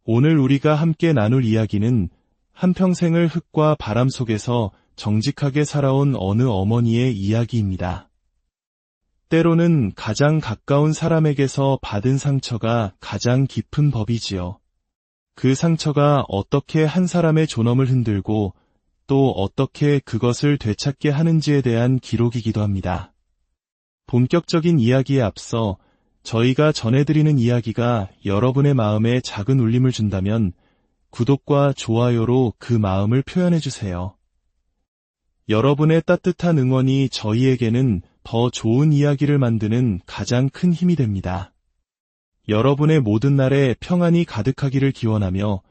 오늘 우리가 함께 나눌 이야기는 한평생을 흙과 바람 속에서 정직하게 살아온 어느 어머니의 이야기입니다. 때로는 가장 가까운 사람에게서 받은 상처가 가장 깊은 법이지요. 그 상처가 어떻게 한 사람의 존엄을 흔들고 또 어떻게 그것을 되찾게 하는지에 대한 기록이기도 합니다. 본격적인 이야기에 앞서 저희가 전해드리는 이야기가 여러분의 마음에 작은 울림을 준다면 구독과 좋아요로 그 마음을 표현해주세요. 여러분의 따뜻한 응원이 저희에게는 더 좋은 이야기를 만드는 가장 큰 힘이 됩니다. 여러분의 모든 날에 평안이 가득하기를 기원하며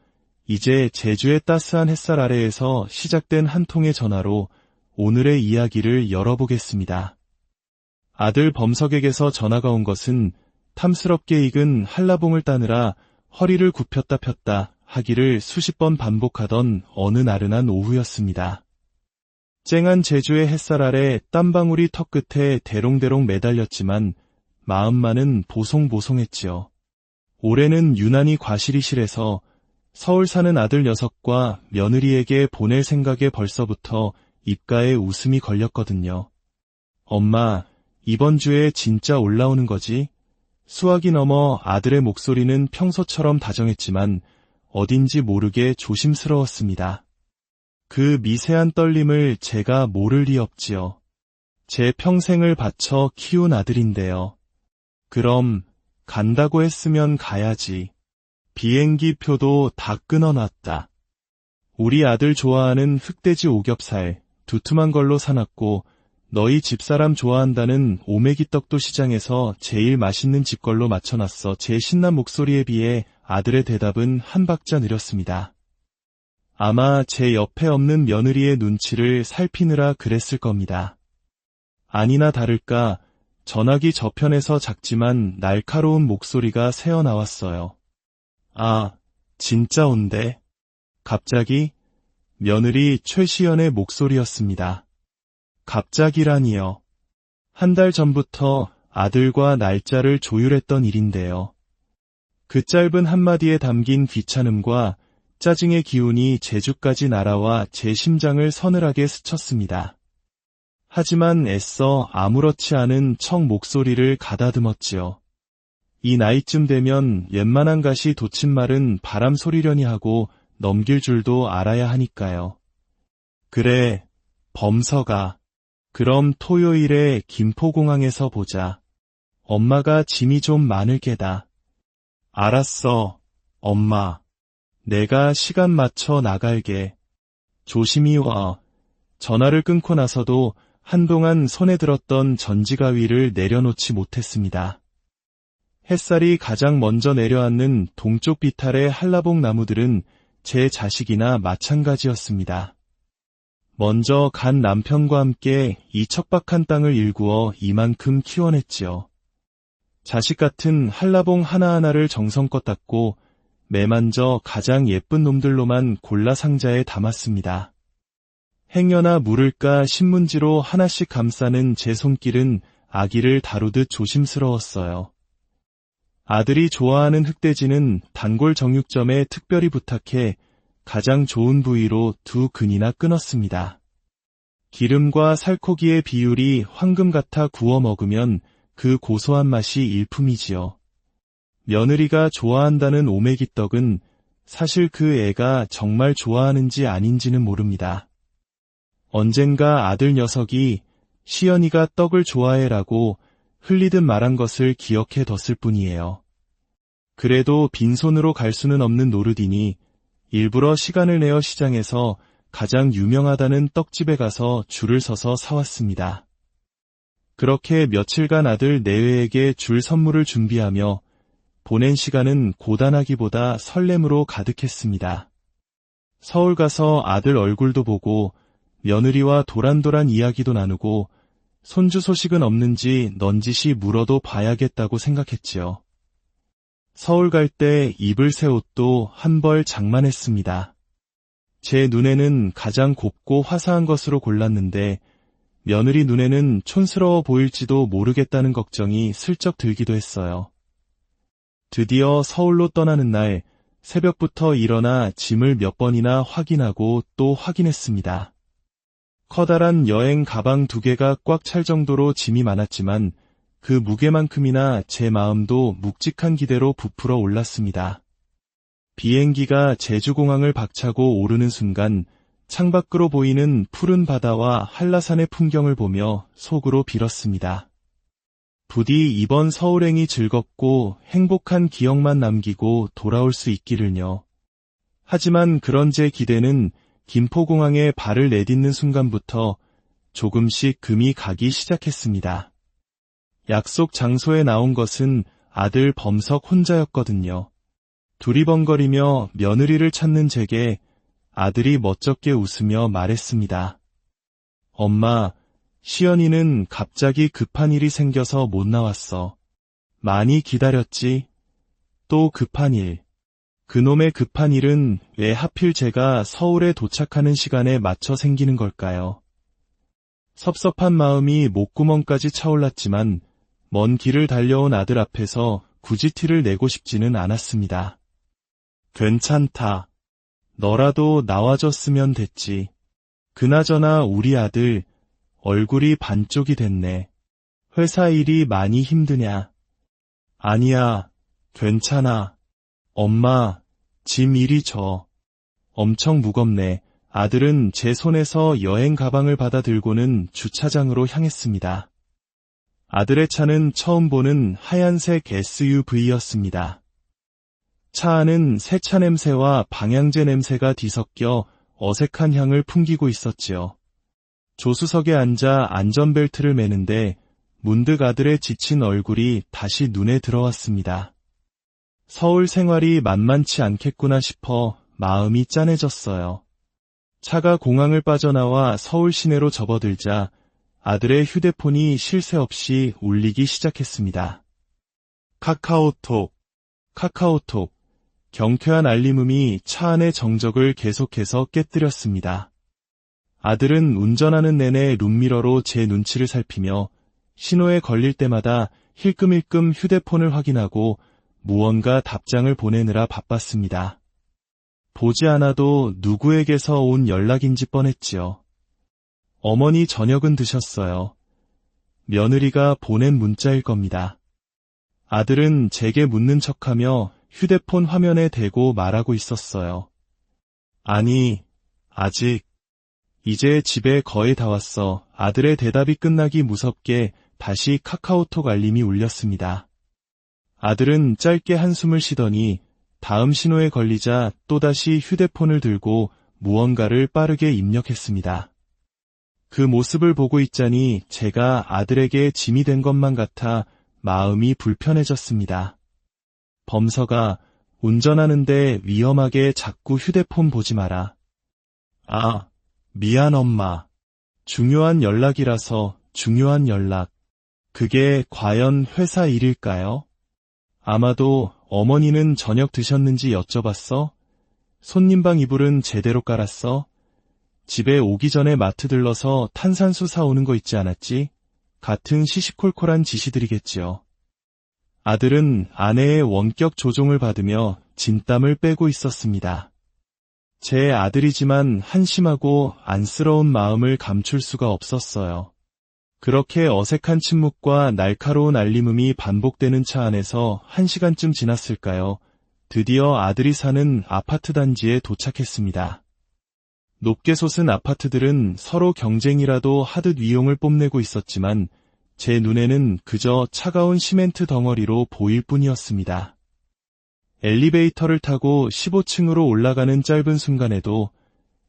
이제 제주의 따스한 햇살 아래에서 시작된 한 통의 전화로 오늘의 이야기를 열어보겠습니다. 아들 범석에게서 전화가 온 것은 탐스럽게 익은 한라봉을 따느라 허리를 굽혔다 폈다 하기를 수십 번 반복하던 어느 나른한 오후였습니다. 쨍한 제주의 햇살 아래 땀방울이 턱끝에 대롱대롱 매달렸지만 마음만은 보송보송했지요. 올해는 유난히 과실이 실해서 서울 사는 아들 녀석과 며느리에게 보낼 생각에 벌써부터 입가에 웃음이 걸렸거든요. 엄마, 이번 주에 진짜 올라오는 거지? 수학이 넘어 아들의 목소리는 평소처럼 다정했지만 어딘지 모르게 조심스러웠습니다. 그 미세한 떨림을 제가 모를 리 없지요. 제 평생을 바쳐 키운 아들인데요. 그럼 간다고 했으면 가야지. 비행기 표도 다 끊어놨다. 우리 아들 좋아하는 흑돼지 오겹살 두툼한 걸로 사놨고 너희 집사람 좋아한다는 오메기떡도 시장에서 제일 맛있는 집 걸로 맞춰놨어. 제 신난 목소리에 비해 아들의 대답은 한 박자 느렸습니다. 아마 제 옆에 없는 며느리의 눈치를 살피느라 그랬을 겁니다. 아니나 다를까 전화기 저편에서 작지만 날카로운 목소리가 새어나왔어요. 아, 진짜 온대. 갑자기 며느리 최시연의 목소리였습니다. 갑자기라니요. 한 달 전부터 아들과 날짜를 조율했던 일인데요. 그 짧은 한마디에 담긴 귀찮음과 짜증의 기운이 제주까지 날아와 제 심장을 서늘하게 스쳤습니다. 하지만 애써 아무렇지 않은 척 목소리를 가다듬었지요. 이 나이쯤 되면 웬만한 가시 돋친 말은 바람 소리려니 하고 넘길 줄도 알아야 하니까요. 그래, 범서가. 그럼 토요일에 김포공항에서 보자. 엄마가 짐이 좀 많을 게다. 알았어, 엄마. 내가 시간 맞춰 나갈게. 조심히 와. 전화를 끊고 나서도 한동안 손에 들었던 전지가위를 내려놓지 못했습니다. 햇살이 가장 먼저 내려앉는 동쪽 비탈의 한라봉 나무들은 제 자식이나 마찬가지였습니다. 먼저 간 남편과 함께 이 척박한 땅을 일구어 이만큼 키워냈지요. 자식 같은 한라봉 하나하나를 정성껏 닦고 매만져 가장 예쁜 놈들로만 골라 상자에 담았습니다. 행여나 물을까 신문지로 하나씩 감싸는 제 손길은 아기를 다루듯 조심스러웠어요. 아들이 좋아하는 흑돼지는 단골 정육점에 특별히 부탁해 가장 좋은 부위로 2근이나 끊었습니다. 기름과 살코기의 비율이 황금 같아 구워 먹으면 그 고소한 맛이 일품이지요. 며느리가 좋아한다는 오메기떡은 사실 그 애가 정말 좋아하는지 아닌지는 모릅니다. 언젠가 아들 녀석이 시연이가 떡을 좋아해라고 흘리듯 말한 것을 기억해뒀을 뿐이에요. 그래도 빈손으로 갈 수는 없는 노르디니 일부러 시간을 내어 시장에서 가장 유명하다는 떡집에 가서 줄을 서서 사왔습니다. 그렇게 며칠간 아들 내외에게 줄 선물을 준비하며 보낸 시간은 고단하기보다 설렘으로 가득했습니다. 서울 가서 아들 얼굴도 보고 며느리와 도란도란 이야기도 나누고 손주 소식은 없는지 넌지시 물어도 봐야겠다고 생각했지요. 서울 갈 때 입을 새 옷도 한 벌 장만했습니다. 제 눈에는 가장 곱고 화사한 것으로 골랐는데 며느리 눈에는 촌스러워 보일지도 모르겠다는 걱정이 슬쩍 들기도 했어요. 드디어 서울로 떠나는 날 새벽부터 일어나 짐을 몇 번이나 확인하고 또 확인했습니다. 커다란 여행 가방 2개가 꽉 찰 정도로 짐이 많았지만 그 무게만큼이나 제 마음도 묵직한 기대로 부풀어 올랐습니다. 비행기가 제주공항을 박차고 오르는 순간 창밖으로 보이는 푸른 바다와 한라산의 풍경을 보며 속으로 빌었습니다. 부디 이번 서울행이 즐겁고 행복한 기억만 남기고 돌아올 수 있기를요. 하지만 그런 제 기대는 김포공항에 발을 내딛는 순간부터 조금씩 금이 가기 시작했습니다. 약속 장소에 나온 것은 아들 범석 혼자였거든요. 두리번거리며 며느리를 찾는 제게 아들이 멋쩍게 웃으며 말했습니다. 엄마, 시연이는 갑자기 급한 일이 생겨서 못 나왔어. 많이 기다렸지? 또 급한 일. 그놈의 급한 일은 왜 하필 제가 서울에 도착하는 시간에 맞춰 생기는 걸까요? 섭섭한 마음이 목구멍까지 차올랐지만 먼 길을 달려온 아들 앞에서 굳이 티를 내고 싶지는 않았습니다. 괜찮다. 너라도 나와줬으면 됐지. 그나저나 우리 아들 얼굴이 반쪽이 됐네. 회사 일이 많이 힘드냐? 아니야, 괜찮아. 엄마, 짐 이리 줘. 엄청 무겁네. 아들은 제 손에서 여행 가방을 받아 들고는 주차장으로 향했습니다. 아들의 차는 처음 보는 하얀색 SUV였습니다. 차 안은 세차 냄새와 방향제 냄새가 뒤섞여 어색한 향을 풍기고 있었지요. 조수석에 앉아 안전벨트를 매는데 문득 아들의 지친 얼굴이 다시 눈에 들어왔습니다. 서울 생활이 만만치 않겠구나 싶어 마음이 짠해졌어요. 차가 공항을 빠져나와 서울 시내로 접어들자 아들의 휴대폰이 쉴 새 없이 울리기 시작했습니다. 카카오톡. 경쾌한 알림음이 차 안의 정적을 계속해서 깨뜨렸습니다. 아들은 운전하는 내내 룸미러로 제 눈치를 살피며 신호에 걸릴 때마다 힐끔힐끔 휴대폰을 확인하고 무언가 답장을 보내느라 바빴습니다. 보지 않아도 누구에게서 온 연락인지 뻔했지요. 어머니 저녁은 드셨어요. 며느리가 보낸 문자일 겁니다. 아들은 제게 묻는 척하며 휴대폰 화면에 대고 말하고 있었어요. 아니, 아직. 이제 집에 거의 다 왔어. 아들의 대답이 끝나기 무섭게 다시 카카오톡 알림이 울렸습니다. 아들은 짧게 한숨을 쉬더니 다음 신호에 걸리자 또다시 휴대폰을 들고 무언가를 빠르게 입력했습니다. 그 모습을 보고 있자니 제가 아들에게 짐이 된 것만 같아 마음이 불편해졌습니다. 범서가 운전하는데 위험하게 자꾸 휴대폰 보지 마라. 아, 미안 엄마. 중요한 연락이라서 중요한 연락. 그게 과연 회사 일일까요? 아마도 어머니는 저녁 드셨는지 여쭤봤어? 손님방 이불은 제대로 깔았어? 집에 오기 전에 마트 들러서 탄산수 사오는 거 있지 않았지? 같은 시시콜콜한 지시들이겠지요. 아들은 아내의 원격 조종을 받으며 진땀을 빼고 있었습니다. 제 아들이지만 한심하고 안쓰러운 마음을 감출 수가 없었어요. 그렇게 어색한 침묵과 날카로운 알림음이 반복되는 차 안에서 1시간쯤 지났을까요? 드디어 아들이 사는 아파트 단지에 도착했습니다. 높게 솟은 아파트들은 서로 경쟁이라도 하듯 위용을 뽐내고 있었지만 제 눈에는 그저 차가운 시멘트 덩어리로 보일 뿐이었습니다. 엘리베이터를 타고 15층으로 올라가는 짧은 순간에도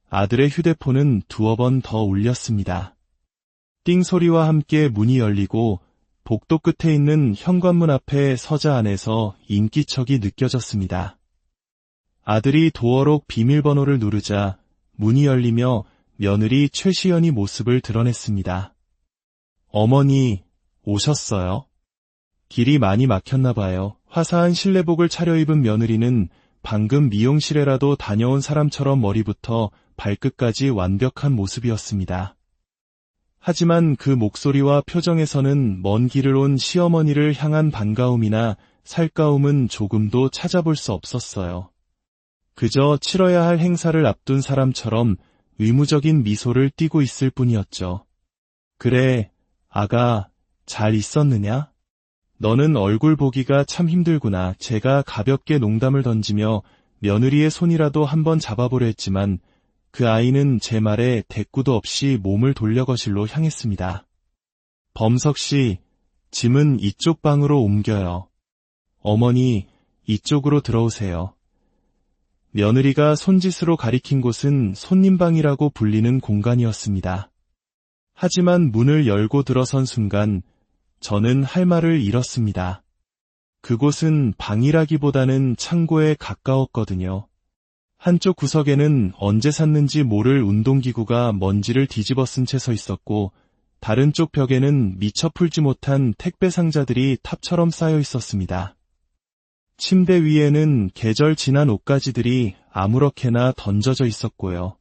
아들의 휴대폰은 2번 더 울렸습니다. 띵 소리와 함께 문이 열리고 복도 끝에 있는 현관문 앞에 서자 안에서 인기척이 느껴졌습니다. 아들이 도어록 비밀번호를 누르자 문이 열리며 며느리 최시연이 모습을 드러냈습니다. 어머니, 오셨어요? 길이 많이 막혔나 봐요. 화사한 실내복을 차려입은 며느리는 방금 미용실에라도 다녀온 사람처럼 머리부터 발끝까지 완벽한 모습이었습니다. 하지만 그 목소리와 표정에서는 먼 길을 온 시어머니를 향한 반가움이나 살가움은 조금도 찾아볼 수 없었어요. 그저 치러야 할 행사를 앞둔 사람처럼 의무적인 미소를 띠고 있을 뿐이었죠. 그래, 아가, 잘 있었느냐? 너는 얼굴 보기가 참 힘들구나. 제가 가볍게 농담을 던지며 며느리의 손이라도 한번 잡아보려 했지만 그 아이는 제 말에 대꾸도 없이 몸을 돌려 거실로 향했습니다. 범석 씨, 짐은 이쪽 방으로 옮겨요. 어머니, 이쪽으로 들어오세요. 며느리가 손짓으로 가리킨 곳은 손님방이라고 불리는 공간이었습니다. 하지만 문을 열고 들어선 순간 저는 할 말을 잃었습니다. 그곳은 방이라기보다는 창고에 가까웠거든요. 한쪽 구석에는 언제 샀는지 모를 운동기구가 먼지를 뒤집어 쓴 채 서 있었고 다른 쪽 벽에는 미처 풀지 못한 택배 상자들이 탑처럼 쌓여 있었습니다. 침대 위에는 계절 지난 옷가지들이 아무렇게나 던져져 있었고요.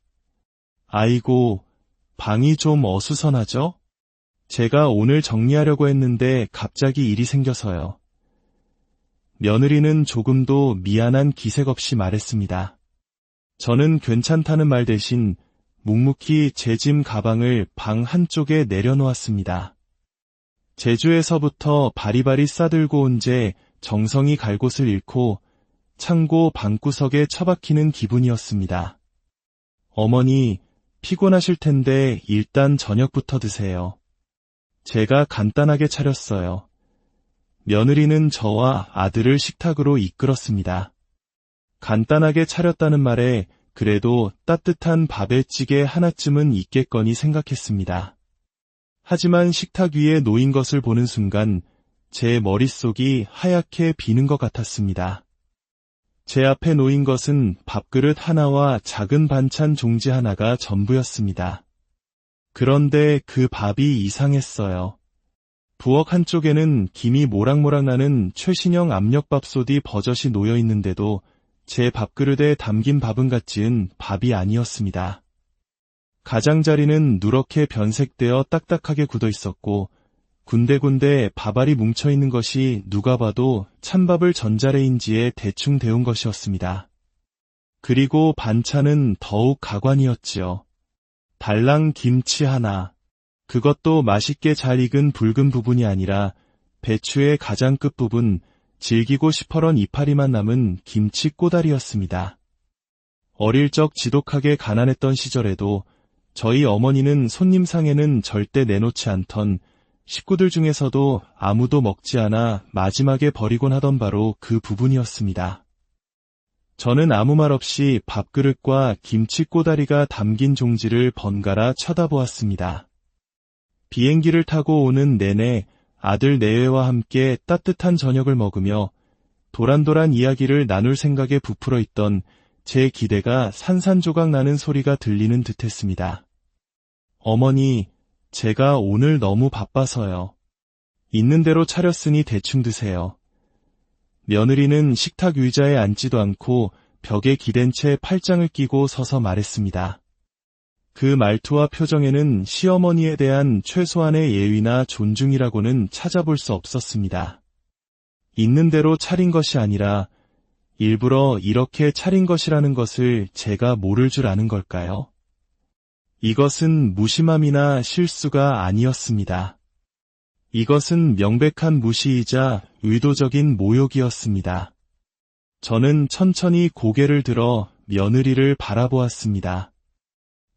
아이고, 방이 좀 어수선하죠? 제가 오늘 정리하려고 했는데 갑자기 일이 생겨서요. 며느리는 조금도 미안한 기색 없이 말했습니다. 저는 괜찮다는 말 대신 묵묵히 제 짐 가방을 방 한쪽에 내려놓았습니다. 제주에서부터 바리바리 싸들고 온 제 정성이 갈 곳을 잃고 창고 방구석에 처박히는 기분이었습니다. 어머니, 피곤하실 텐데 일단 저녁부터 드세요. 제가 간단하게 차렸어요. 며느리는 저와 아들을 식탁으로 이끌었습니다. 간단하게 차렸다는 말에 그래도 따뜻한 밥에 찌개 하나쯤은 있겠거니 생각했습니다. 하지만 식탁 위에 놓인 것을 보는 순간 제 머릿속이 하얗게 비는 것 같았습니다. 제 앞에 놓인 것은 밥그릇 하나와 작은 반찬 종지 하나가 전부였습니다. 그런데 그 밥이 이상했어요. 부엌 한쪽에는 김이 모락모락 나는 최신형 압력밥솥이 버젓이 놓여 있는데도 제 밥그릇에 담긴 밥은 같지은 밥이 아니었습니다. 가장자리는 누렇게 변색되어 딱딱하게 굳어 있었고 군데군데 밥알이 뭉쳐있는 것이 누가 봐도 찬밥을 전자레인지에 대충 데운 것이었습니다. 그리고 반찬은 더욱 가관이었지요. 달랑 김치 하나, 그것도 맛있게 잘 익은 붉은 부분이 아니라 배추의 가장 끝부분, 질기고 시퍼런 이파리만 남은 김치 꼬다리였습니다. 어릴 적 지독하게 가난했던 시절에도 저희 어머니는 손님상에는 절대 내놓지 않던 식구들 중에서도 아무도 먹지 않아 마지막에 버리곤 하던 바로 그 부분이었습니다. 저는 아무 말 없이 밥그릇과 김치 꼬다리가 담긴 종지를 번갈아 쳐다보았습니다. 비행기를 타고 오는 내내 아들 내외와 함께 따뜻한 저녁을 먹으며 도란도란 이야기를 나눌 생각에 부풀어 있던 제 기대가 산산조각 나는 소리가 들리는 듯했습니다. 어머니, 제가 오늘 너무 바빠서요. 있는 대로 차렸으니 대충 드세요. 며느리는 식탁 의자에 앉지도 않고 벽에 기댄 채 팔짱을 끼고 서서 말했습니다. 그 말투와 표정에는 시어머니에 대한 최소한의 예의나 존중이라고는 찾아볼 수 없었습니다. 있는 대로 차린 것이 아니라 일부러 이렇게 차린 것이라는 것을 제가 모를 줄 아는 걸까요? 이것은 무심함이나 실수가 아니었습니다. 이것은 명백한 무시이자 의도적인 모욕이었습니다. 저는 천천히 고개를 들어 며느리를 바라보았습니다.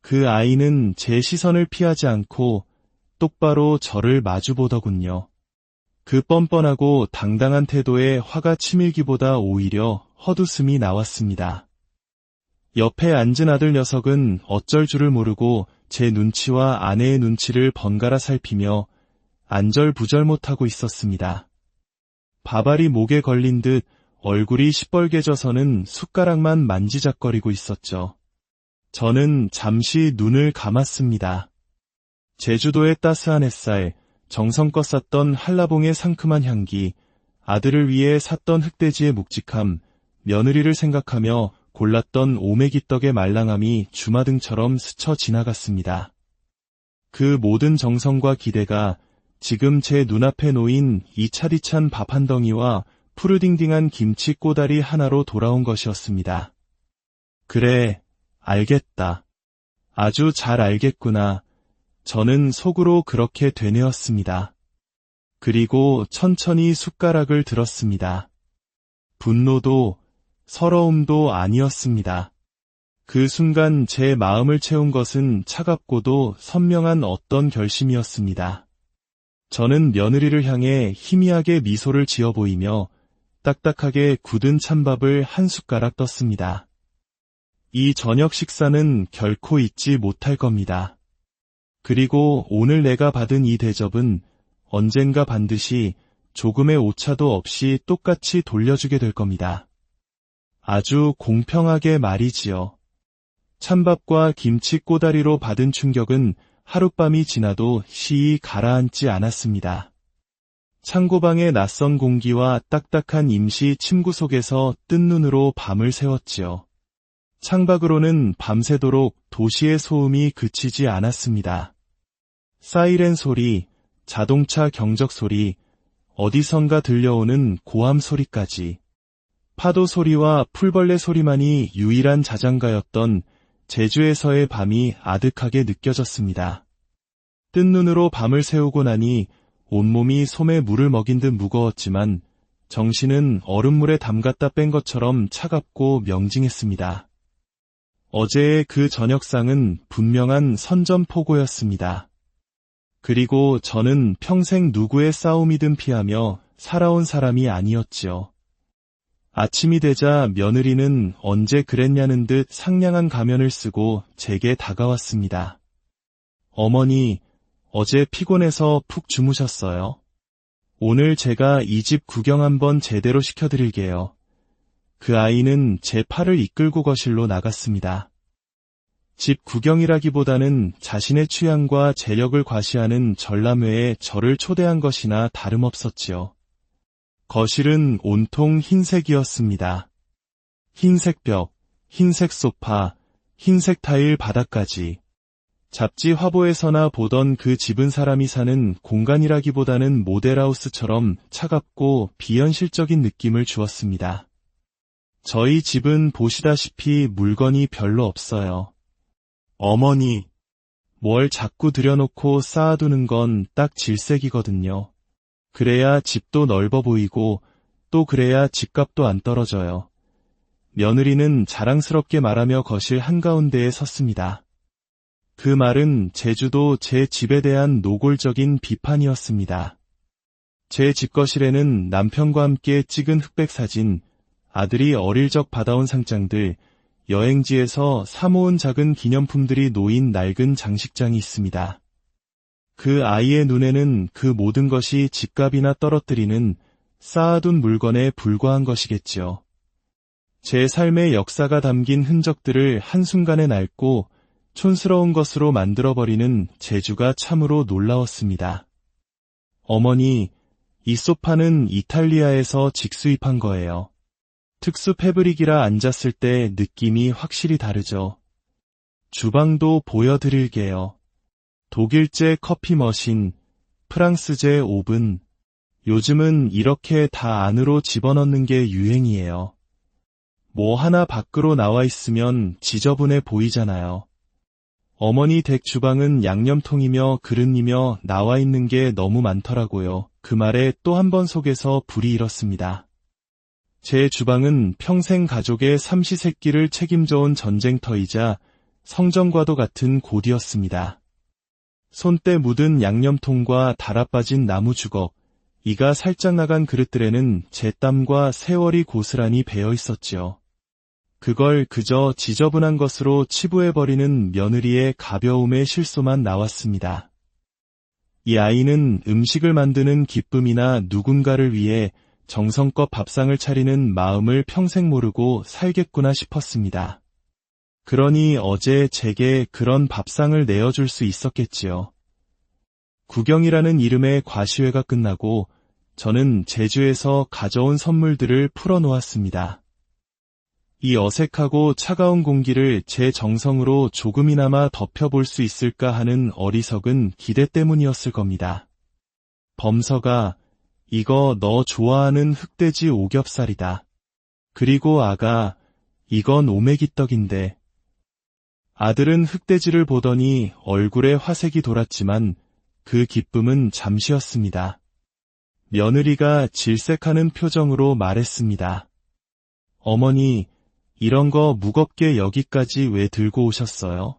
그 아이는 제 시선을 피하지 않고 똑바로 저를 마주보더군요. 그 뻔뻔하고 당당한 태도에 화가 치밀기보다 오히려 헛웃음이 나왔습니다. 옆에 앉은 아들 녀석은 어쩔 줄을 모르고 제 눈치와 아내의 눈치를 번갈아 살피며 안절부절 못하고 있었습니다. 밥알이 목에 걸린 듯 얼굴이 시뻘개져서는 숟가락만 만지작거리고 있었죠. 저는 잠시 눈을 감았습니다. 제주도의 따스한 햇살, 정성껏 쌌던 한라봉의 상큼한 향기, 아들을 위해 샀던 흑돼지의 묵직함, 며느리를 생각하며 골랐던 오메기떡의 말랑함이 주마등처럼 스쳐 지나갔습니다. 그 모든 정성과 기대가 지금 제 눈앞에 놓인 이 차디찬 밥 한 덩이와 푸르딩딩한 김치 꼬다리 하나로 돌아온 것이었습니다. 그래, 알겠다. 아주 잘 알겠구나. 저는 속으로 그렇게 되뇌었습니다. 그리고 천천히 숟가락을 들었습니다. 분노도 서러움도 아니었습니다. 그 순간 제 마음을 채운 것은 차갑고도 선명한 어떤 결심이었습니다. 저는 며느리를 향해 희미하게 미소를 지어 보이며 딱딱하게 굳은 찬밥을 한 숟가락 떴습니다. 이 저녁 식사는 결코 잊지 못할 겁니다. 그리고 오늘 내가 받은 이 대접은 언젠가 반드시 조금의 오차도 없이 똑같이 돌려주게 될 겁니다. 아주 공평하게 말이지요. 찬밥과 김치 꼬다리로 받은 충격은 하룻밤이 지나도 시이 가라앉지 않았습니다. 창고방의 낯선 공기와 딱딱한 임시 침구 속에서 뜬 눈으로 밤을 새웠지요. 창밖으로는 밤새도록 도시의 소음이 그치지 않았습니다. 사이렌 소리, 자동차 경적 소리, 어디선가 들려오는 고함 소리까지. 파도 소리와 풀벌레 소리만이 유일한 자장가였던 제주에서의 밤이 아득하게 느껴졌습니다. 뜬 눈으로 밤을 새우고 나니 온몸이 솜에 물을 먹인 듯 무거웠지만 정신은 얼음물에 담갔다 뺀 것처럼 차갑고 명징했습니다. 어제의 그 저녁상은 분명한 선전포고였습니다. 그리고 저는 평생 누구의 싸움이든 피하며 살아온 사람이 아니었지요. 아침이 되자 며느리는 언제 그랬냐는 듯 상냥한 가면을 쓰고 제게 다가왔습니다. 어머니, 어제 피곤해서 푹 주무셨어요? 오늘 제가 이 집 구경 한번 제대로 시켜드릴게요. 그 아이는 제 팔을 이끌고 거실로 나갔습니다. 집 구경이라기보다는 자신의 취향과 재력을 과시하는 전람회에 저를 초대한 것이나 다름없었지요. 거실은 온통 흰색이었습니다. 흰색 벽, 흰색 소파, 흰색 타일 바닥까지. 잡지 화보에서나 보던 그 집은 사람이 사는 공간이라기보다는 모델하우스처럼 차갑고 비현실적인 느낌을 주었습니다. 저희 집은 보시다시피 물건이 별로 없어요. 어머니, 뭘 자꾸 들여놓고 쌓아두는 건 딱 질색이거든요. 그래야 집도 넓어 보이고 또 그래야 집값도 안 떨어져요. 며느리는 자랑스럽게 말하며 거실 한가운데에 섰습니다. 그 말은 제주도 제 집에 대한 노골적인 비판이었습니다. 제 집거실에는 남편과 함께 찍은 흑백 사진, 아들이 어릴 적 받아온 상장들, 여행지에서 사모은 작은 기념품들이 놓인 낡은 장식장이 있습니다. 그 아이의 눈에는 그 모든 것이 집값이나 떨어뜨리는 쌓아둔 물건에 불과한 것이겠지요. 제 삶의 역사가 담긴 흔적들을 한순간에 낡고 촌스러운 것으로 만들어버리는 제주가 참으로 놀라웠습니다. 어머니, 이 소파는 이탈리아에서 직수입한 거예요. 특수 패브릭이라 앉았을 때 느낌이 확실히 다르죠. 주방도 보여드릴게요. 독일제 커피 머신, 프랑스제 오븐, 요즘은 이렇게 다 안으로 집어넣는 게 유행이에요. 뭐 하나 밖으로 나와 있으면 지저분해 보이잖아요. 어머니 댁 주방은 양념통이며 그릇이며 나와 있는 게 너무 많더라고요. 그 말에 또 한 번 속에서 불이 일었습니다. 제 주방은 평생 가족의 삼시세끼를 책임져온 전쟁터이자 성전과도 같은 곳이었습니다. 손때 묻은 양념통과 달아빠진 나무 주걱, 이가 살짝 나간 그릇들에는 제 땀과 세월이 고스란히 배어 있었지요. 그걸 그저 지저분한 것으로 치부해버리는 며느리의 가벼움의 실소만 나왔습니다. 이 아이는 음식을 만드는 기쁨이나 누군가를 위해 정성껏 밥상을 차리는 마음을 평생 모르고 살겠구나 싶었습니다. 그러니 어제 제게 그런 밥상을 내어줄 수 있었겠지요. 구경이라는 이름의 과시회가 끝나고 저는 제주에서 가져온 선물들을 풀어놓았습니다. 이 어색하고 차가운 공기를 제 정성으로 조금이나마 덮여볼 수 있을까 하는 어리석은 기대 때문이었을 겁니다. 범서가, 이거 너 좋아하는 흑돼지 오겹살이다. 그리고 아가, 이건 오메기떡인데. 아들은 흑돼지를 보더니 얼굴에 화색이 돌았지만 그 기쁨은 잠시였습니다. 며느리가 질색하는 표정으로 말했습니다. 어머니, 이런 거 무겁게 여기까지 왜 들고 오셨어요?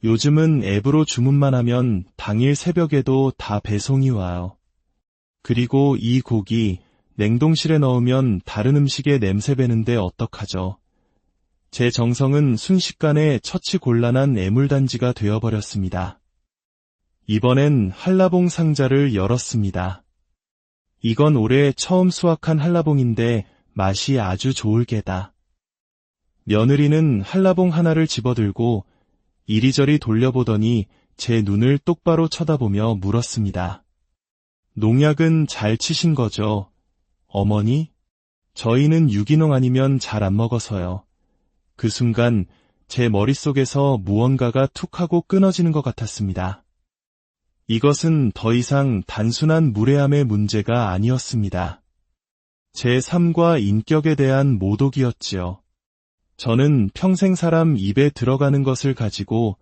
요즘은 앱으로 주문만 하면 당일 새벽에도 다 배송이 와요. 그리고 이 고기 냉동실에 넣으면 다른 음식에 냄새 배는데 어떡하죠? 제 정성은 순식간에 처치곤란한 애물단지가 되어버렸습니다. 이번엔 한라봉 상자를 열었습니다. 이건 올해 처음 수확한 한라봉인데 맛이 아주 좋을 게다. 며느리는 한라봉 하나를 집어들고 이리저리 돌려보더니 제 눈을 똑바로 쳐다보며 물었습니다. 농약은 잘 치신 거죠? 어머니? 저희는 유기농 아니면 잘 안 먹어서요. 그 순간 제 머릿속에서 무언가가 툭 하고 끊어지는 것 같았습니다. 이것은 더 이상 단순한 무례함의 문제가 아니었습니다. 제 삶과 인격에 대한 모독이었지요. 저는 평생 사람 입에 들어가는 것을 가지고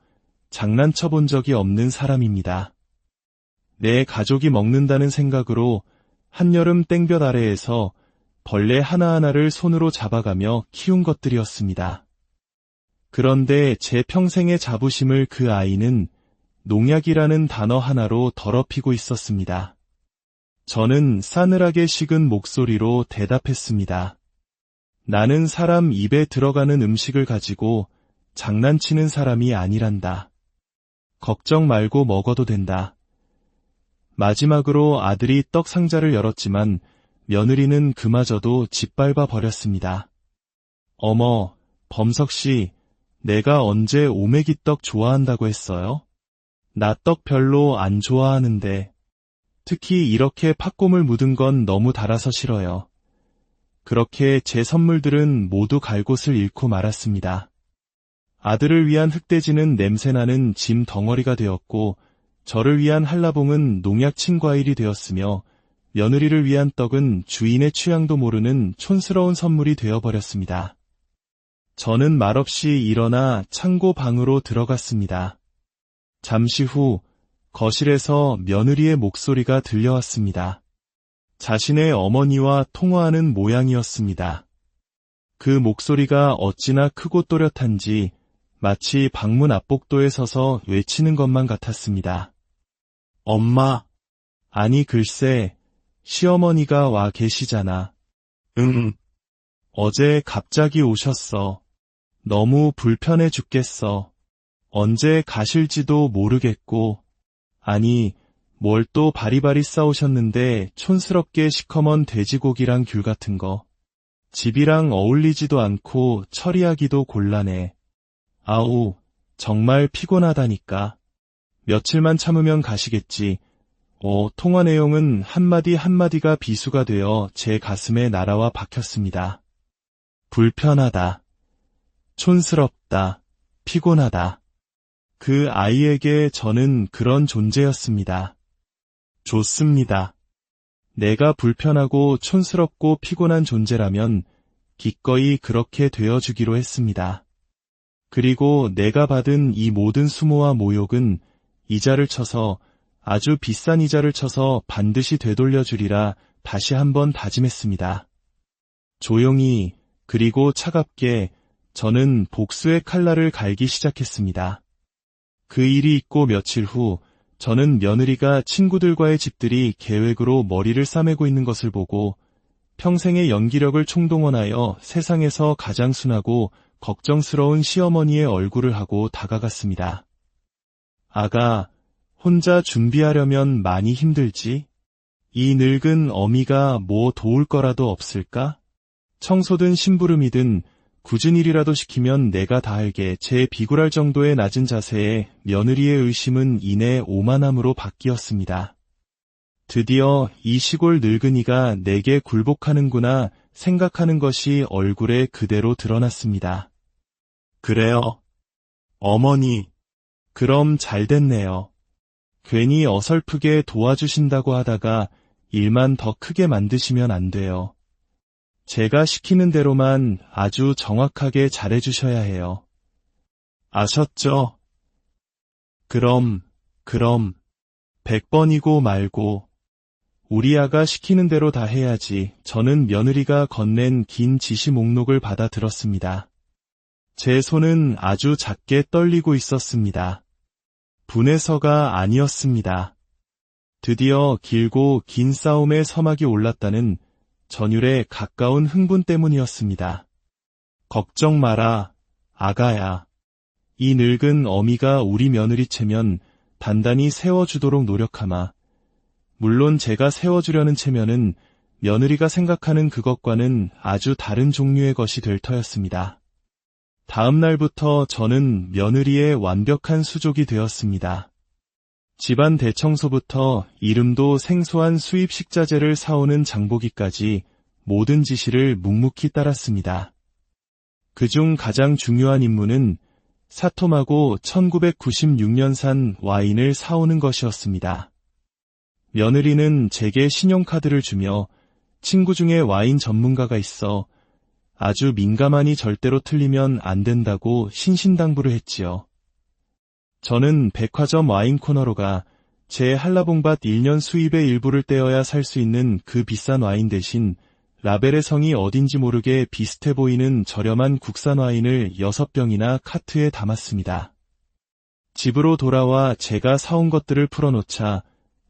장난쳐 본 적이 없는 사람입니다. 내 가족이 먹는다는 생각으로 한여름 땡볕 아래에서 벌레 하나하나를 손으로 잡아가며 키운 것들이었습니다. 그런데 제 평생의 자부심을 그 아이는 농약이라는 단어 하나로 더럽히고 있었습니다. 저는 싸늘하게 식은 목소리로 대답했습니다. 나는 사람 입에 들어가는 음식을 가지고 장난치는 사람이 아니란다. 걱정 말고 먹어도 된다. 마지막으로 아들이 떡 상자를 열었지만 며느리는 그마저도 짓밟아 버렸습니다. 어머, 범석씨, 내가 언제 오메기떡 좋아한다고 했어요? 나 떡 별로 안 좋아하는데. 특히 이렇게 팥고물 묻은 건 너무 달아서 싫어요. 그렇게 제 선물들은 모두 갈 곳을 잃고 말았습니다. 아들을 위한 흑돼지는 냄새나는 짐 덩어리가 되었고 저를 위한 한라봉은 농약 친 과일이 되었으며 며느리를 위한 떡은 주인의 취향도 모르는 촌스러운 선물이 되어버렸습니다. 저는 말없이 일어나 창고 방으로 들어갔습니다. 잠시 후 거실에서 며느리의 목소리가 들려왔습니다. 자신의 어머니와 통화하는 모양이었습니다. 그 목소리가 어찌나 크고 또렷한지 마치 방문 앞복도에 서서 외치는 것만 같았습니다. 엄마. 아니 글쎄, 시어머니가 와 계시잖아. 어제 갑자기 오셨어. 너무 불편해 죽겠어. 언제 가실지도 모르겠고. 아니, 뭘 또 바리바리 싸오셨는데 촌스럽게 시커먼 돼지고기랑 귤 같은 거. 집이랑 어울리지도 않고 처리하기도 곤란해. 아우, 정말 피곤하다니까. 며칠만 참으면 가시겠지. 통화 내용은 한마디 한마디가 비수가 되어 제 가슴에 날아와 박혔습니다. 불편하다. 촌스럽다. 피곤하다. 그 아이에게 저는 그런 존재였습니다. 좋습니다. 내가 불편하고 촌스럽고 피곤한 존재라면 기꺼이 그렇게 되어주기로 했습니다. 그리고 내가 받은 이 모든 수모와 모욕은 이자를 쳐서 아주 비싼 이자를 쳐서 반드시 되돌려주리라 다시 한번 다짐했습니다. 조용히 그리고 차갑게 저는 복수의 칼날을 갈기 시작했습니다. 그 일이 있고 며칠 후 저는 며느리가 친구들과의 집들이 계획으로 머리를 싸매고 있는 것을 보고 평생의 연기력을 총동원하여 세상에서 가장 순하고 걱정스러운 시어머니의 얼굴을 하고 다가갔습니다. 아가, 혼자 준비하려면 많이 힘들지? 이 늙은 어미가 뭐 도울 거라도 없을까? 청소든 심부름이든 굳은 일이라도 시키면 내가 다 알게 제 비굴할 정도의 낮은 자세에 며느리의 의심은 이내 오만함으로 바뀌었습니다. 드디어 이 시골 늙은이가 내게 굴복하는구나 생각하는 것이 얼굴에 그대로 드러났습니다. 그래요. 어머니. 그럼 잘 됐네요. 괜히 어설프게 도와주신다고 하다가 일만 더 크게 만드시면 안 돼요. 제가 시키는 대로만 아주 정확하게 잘해주셔야 해요. 아셨죠? 그럼 100번이고 말고 우리 아가 시키는 대로 다 해야지. 저는 며느리가 건넨 긴 지시 목록을 받아 들었습니다. 제 손은 아주 작게 떨리고 있었습니다. 분해서가 아니었습니다. 드디어 길고 긴 싸움의 서막이 올랐다는 전율에 가까운 흥분 때문이었습니다. 걱정 마라, 아가야. 이 늙은 어미가 우리 며느리 체면 단단히 세워주도록 노력하마. 물론 제가 세워주려는 체면은 며느리가 생각하는 그것과는 아주 다른 종류의 것이 될 터였습니다. 다음 날부터 저는 며느리의 완벽한 수족이 되었습니다. 집안 대청소부터 이름도 생소한 수입 식자재를 사오는 장보기까지 모든 지시를 묵묵히 따랐습니다. 그중 가장 중요한 임무는 사톰하고 1996년산 와인을 사오는 것이었습니다. 며느리는 제게 신용카드를 주며 친구 중에 와인 전문가가 있어 아주 민감하니 절대로 틀리면 안 된다고 신신당부를 했지요. 저는 백화점 와인 코너로 가 제 한라봉밭 1년 수입의 일부를 떼어야 살 수 있는 그 비싼 와인 대신 라벨의 성이 어딘지 모르게 비슷해 보이는 저렴한 국산 와인을 6병이나 카트에 담았습니다. 집으로 돌아와 제가 사온 것들을 풀어놓자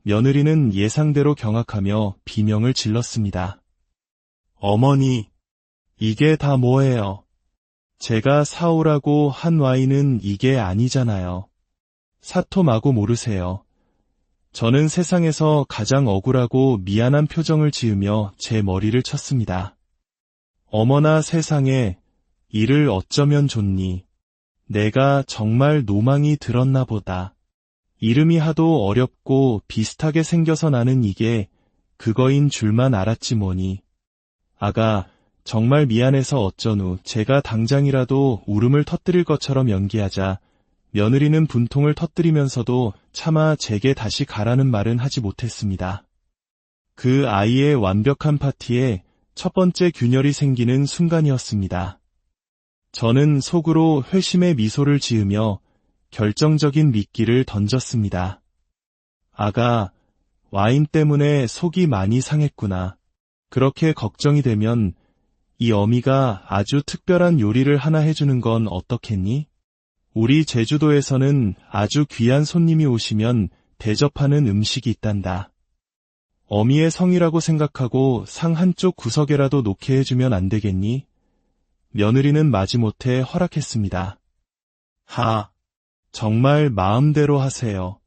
며느리는 예상대로 경악하며 비명을 질렀습니다. 어머니, 이게 다 뭐예요? 제가 사오라고 한 와인은 이게 아니잖아요. 사토마고 모르세요. 저는 세상에서 가장 억울하고 미안한 표정을 지으며 제 머리를 쳤습니다. 어머나 세상에, 이를 어쩌면 좋니. 내가 정말 노망이 들었나 보다. 이름이 하도 어렵고 비슷하게 생겨서 나는 이게 그거인 줄만 알았지 뭐니. 아가, 정말 미안해서 어쩌누. 제가 당장이라도 울음을 터뜨릴 것처럼 연기하자 며느리는 분통을 터뜨리면서도 차마 제게 다시 가라는 말은 하지 못했습니다. 그 아이의 완벽한 파티에 첫 번째 균열이 생기는 순간이었습니다. 저는 속으로 회심의 미소를 지으며 결정적인 미끼를 던졌습니다. 아가, 와인 때문에 속이 많이 상했구나. 그렇게 걱정이 되면 이 어미가 아주 특별한 요리를 하나 해주는 건 어떻겠니? 우리 제주도에서는 아주 귀한 손님이 오시면 대접하는 음식이 있단다. 어미의 성이라고 생각하고 상 한쪽 구석에라도 놓게 해주면 안 되겠니? 며느리는 마지못해 허락했습니다. 정말 마음대로 하세요.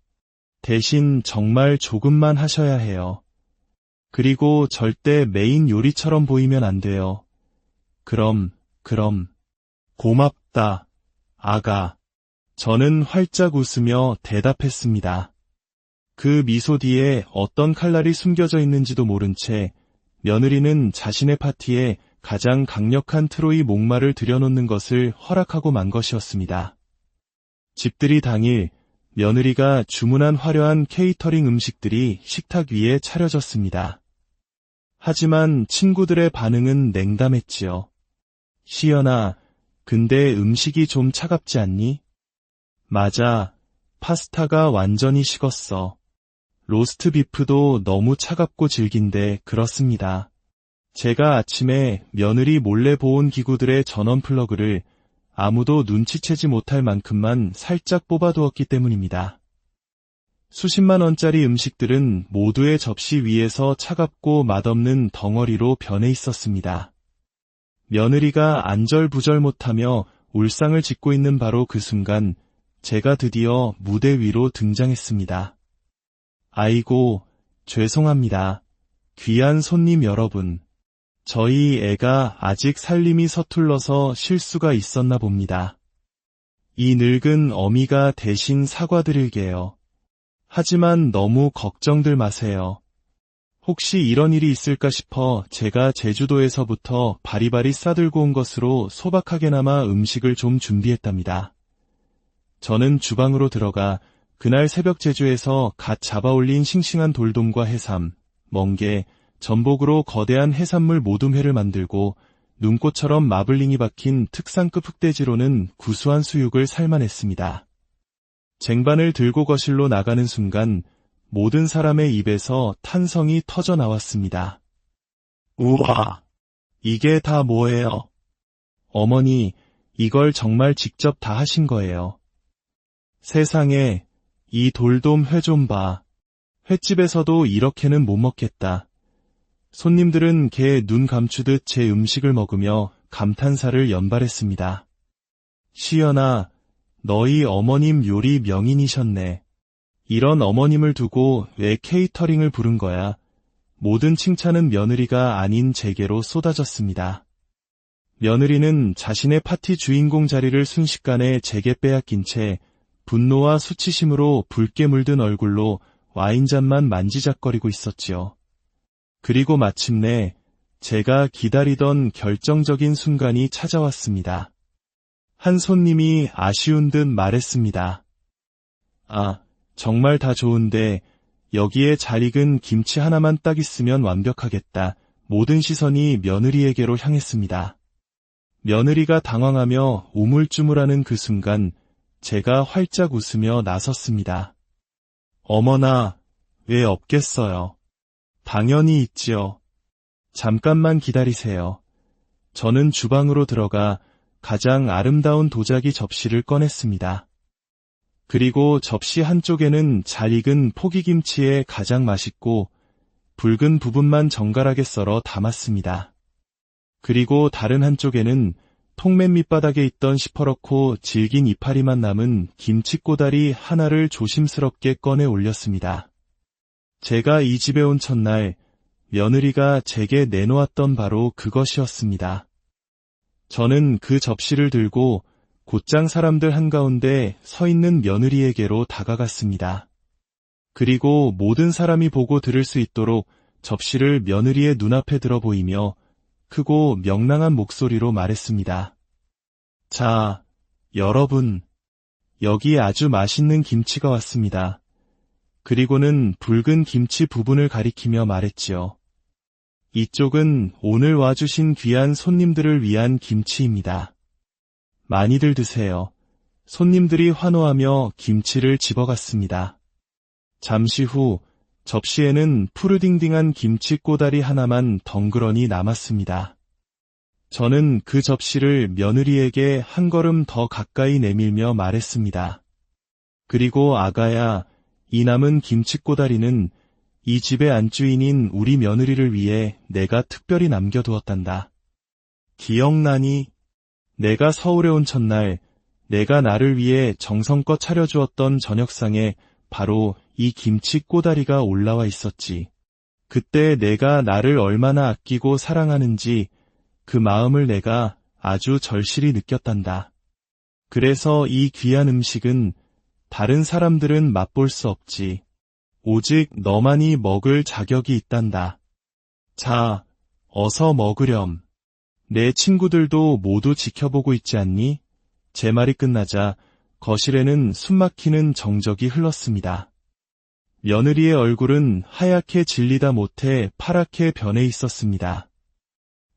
대신 정말 조금만 하셔야 해요. 그리고 절대 메인 요리처럼 보이면 안 돼요. 그럼. 고맙다, 아가. 저는 활짝 웃으며 대답했습니다. 그 미소 뒤에 어떤 칼날이 숨겨져 있는지도 모른 채 며느리는 자신의 파티에 가장 강력한 트로이 목마를 들여놓는 것을 허락하고 만 것이었습니다. 집들이 당일 며느리가 주문한 화려한 케이터링 음식들이 식탁 위에 차려졌습니다. 하지만 친구들의 반응은 냉담했지요. 시연아, 근데 음식이 좀 차갑지 않니? 맞아, 파스타가 완전히 식었어. 로스트 비프도 너무 차갑고 질긴데 그렇습니다. 제가 아침에 며느리 몰래 보온 기구들의 전원 플러그를 아무도 눈치채지 못할 만큼만 살짝 뽑아두었기 때문입니다. 수십만 원짜리 음식들은 모두의 접시 위에서 차갑고 맛없는 덩어리로 변해 있었습니다. 며느리가 안절부절 못하며 울상을 짓고 있는 바로 그 순간 제가 드디어 무대 위로 등장했습니다. 아이고, 죄송합니다. 귀한 손님 여러분. 저희 애가 아직 살림이 서툴러서 실수가 있었나 봅니다. 이 늙은 어미가 대신 사과드릴게요. 하지만 너무 걱정들 마세요. 혹시 이런 일이 있을까 싶어 제가 제주도에서부터 바리바리 싸들고 온 것으로 소박하게나마 음식을 좀 준비했답니다. 저는 주방으로 들어가 그날 새벽 제주에서 갓 잡아올린 싱싱한 돌돔과 해삼, 멍게, 전복으로 거대한 해산물 모둠회를 만들고 눈꽃처럼 마블링이 박힌 특상급 흑돼지로는 구수한 수육을 삶아냈습니다. 쟁반을 들고 거실로 나가는 순간 모든 사람의 입에서 탄성이 터져 나왔습니다. 우와! 이게 다 뭐예요? 어머니, 이걸 정말 직접 다 하신 거예요. 세상에, 이 돌돔 회 좀 봐. 횟집에서도 이렇게는 못 먹겠다. 손님들은 개 눈 감추듯 제 음식을 먹으며 감탄사를 연발했습니다. 시연아, 너희 어머님 요리 명인이셨네. 이런 어머님을 두고 왜 케이터링을 부른 거야? 모든 칭찬은 며느리가 아닌 제게로 쏟아졌습니다. 며느리는 자신의 파티 주인공 자리를 순식간에 제게 빼앗긴 채 분노와 수치심으로 붉게 물든 얼굴로 와인잔만 만지작거리고 있었지요. 그리고 마침내 제가 기다리던 결정적인 순간이 찾아왔습니다. 한 손님이 아쉬운 듯 말했습니다. 아, 정말 다 좋은데 여기에 잘 익은 김치 하나만 딱 있으면 완벽하겠다. 모든 시선이 며느리에게로 향했습니다. 며느리가 당황하며 우물쭈물하는 그 순간 제가 활짝 웃으며 나섰습니다. 어머나, 왜 없겠어요. 당연히 있지요. 잠깐만 기다리세요. 저는 주방으로 들어가 가장 아름다운 도자기 접시를 꺼냈습니다. 그리고 접시 한쪽에는 잘 익은 포기김치에 가장 맛있고 붉은 부분만 정갈하게 썰어 담았습니다. 그리고 다른 한쪽에는 통맨 밑바닥에 있던 시퍼렇고 질긴 이파리만 남은 김치꼬다리 하나를 조심스럽게 꺼내 올렸습니다. 제가 이 집에 온 첫날 며느리가 제게 내놓았던 바로 그것이었습니다. 저는 그 접시를 들고 곧장 사람들 한가운데 서 있는 며느리에게로 다가갔습니다. 그리고 모든 사람이 보고 들을 수 있도록 접시를 며느리의 눈앞에 들어 보이며 크고 명랑한 목소리로 말했습니다. 자, 여러분, 여기 아주 맛있는 김치가 왔습니다. 그리고는 붉은 김치 부분을 가리키며 말했지요. 이쪽은 오늘 와주신 귀한 손님들을 위한 김치입니다. 많이들 드세요. 손님들이 환호하며 김치를 집어갔습니다. 잠시 후 접시에는 푸르딩딩한 김치 꼬다리 하나만 덩그러니 남았습니다. 저는 그 접시를 며느리에게 한 걸음 더 가까이 내밀며 말했습니다. 그리고 아가야, 이 남은 김치 꼬다리는 이 집의 안주인인 우리 며느리를 위해 내가 특별히 남겨두었단다. 기억나니? 내가 서울에 온 첫날 내가 나를 위해 정성껏 차려주었던 저녁상에 바로 이 김치 꼬다리가 올라와 있었지. 그때 내가 나를 얼마나 아끼고 사랑하는지 그 마음을 내가 아주 절실히 느꼈단다. 그래서 이 귀한 음식은 다른 사람들은 맛볼 수 없지. 오직 너만이 먹을 자격이 있단다. 자, 어서 먹으렴. 내 친구들도 모두 지켜보고 있지 않니? 제 말이 끝나자 거실에는 숨막히는 정적이 흘렀습니다. 며느리의 얼굴은 하얗게 질리다 못해 파랗게 변해 있었습니다.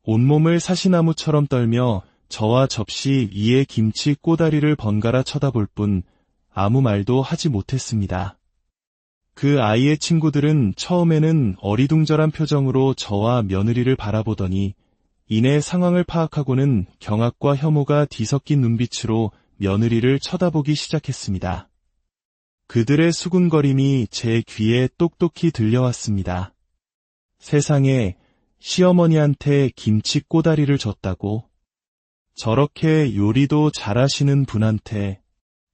온몸을 사시나무처럼 떨며 저와 접시 위에 김치 꼬다리를 번갈아 쳐다볼 뿐 아무 말도 하지 못했습니다. 그 아이의 친구들은 처음에는 어리둥절한 표정으로 저와 며느리를 바라보더니 이내 상황을 파악하고는 경악과 혐오가 뒤섞인 눈빛으로 며느리를 쳐다보기 시작했습니다. 그들의 수군거림이 제 귀에 똑똑히 들려왔습니다. 세상에 시어머니한테 김치 꼬다리를 줬다고? 저렇게 요리도 잘하시는 분한테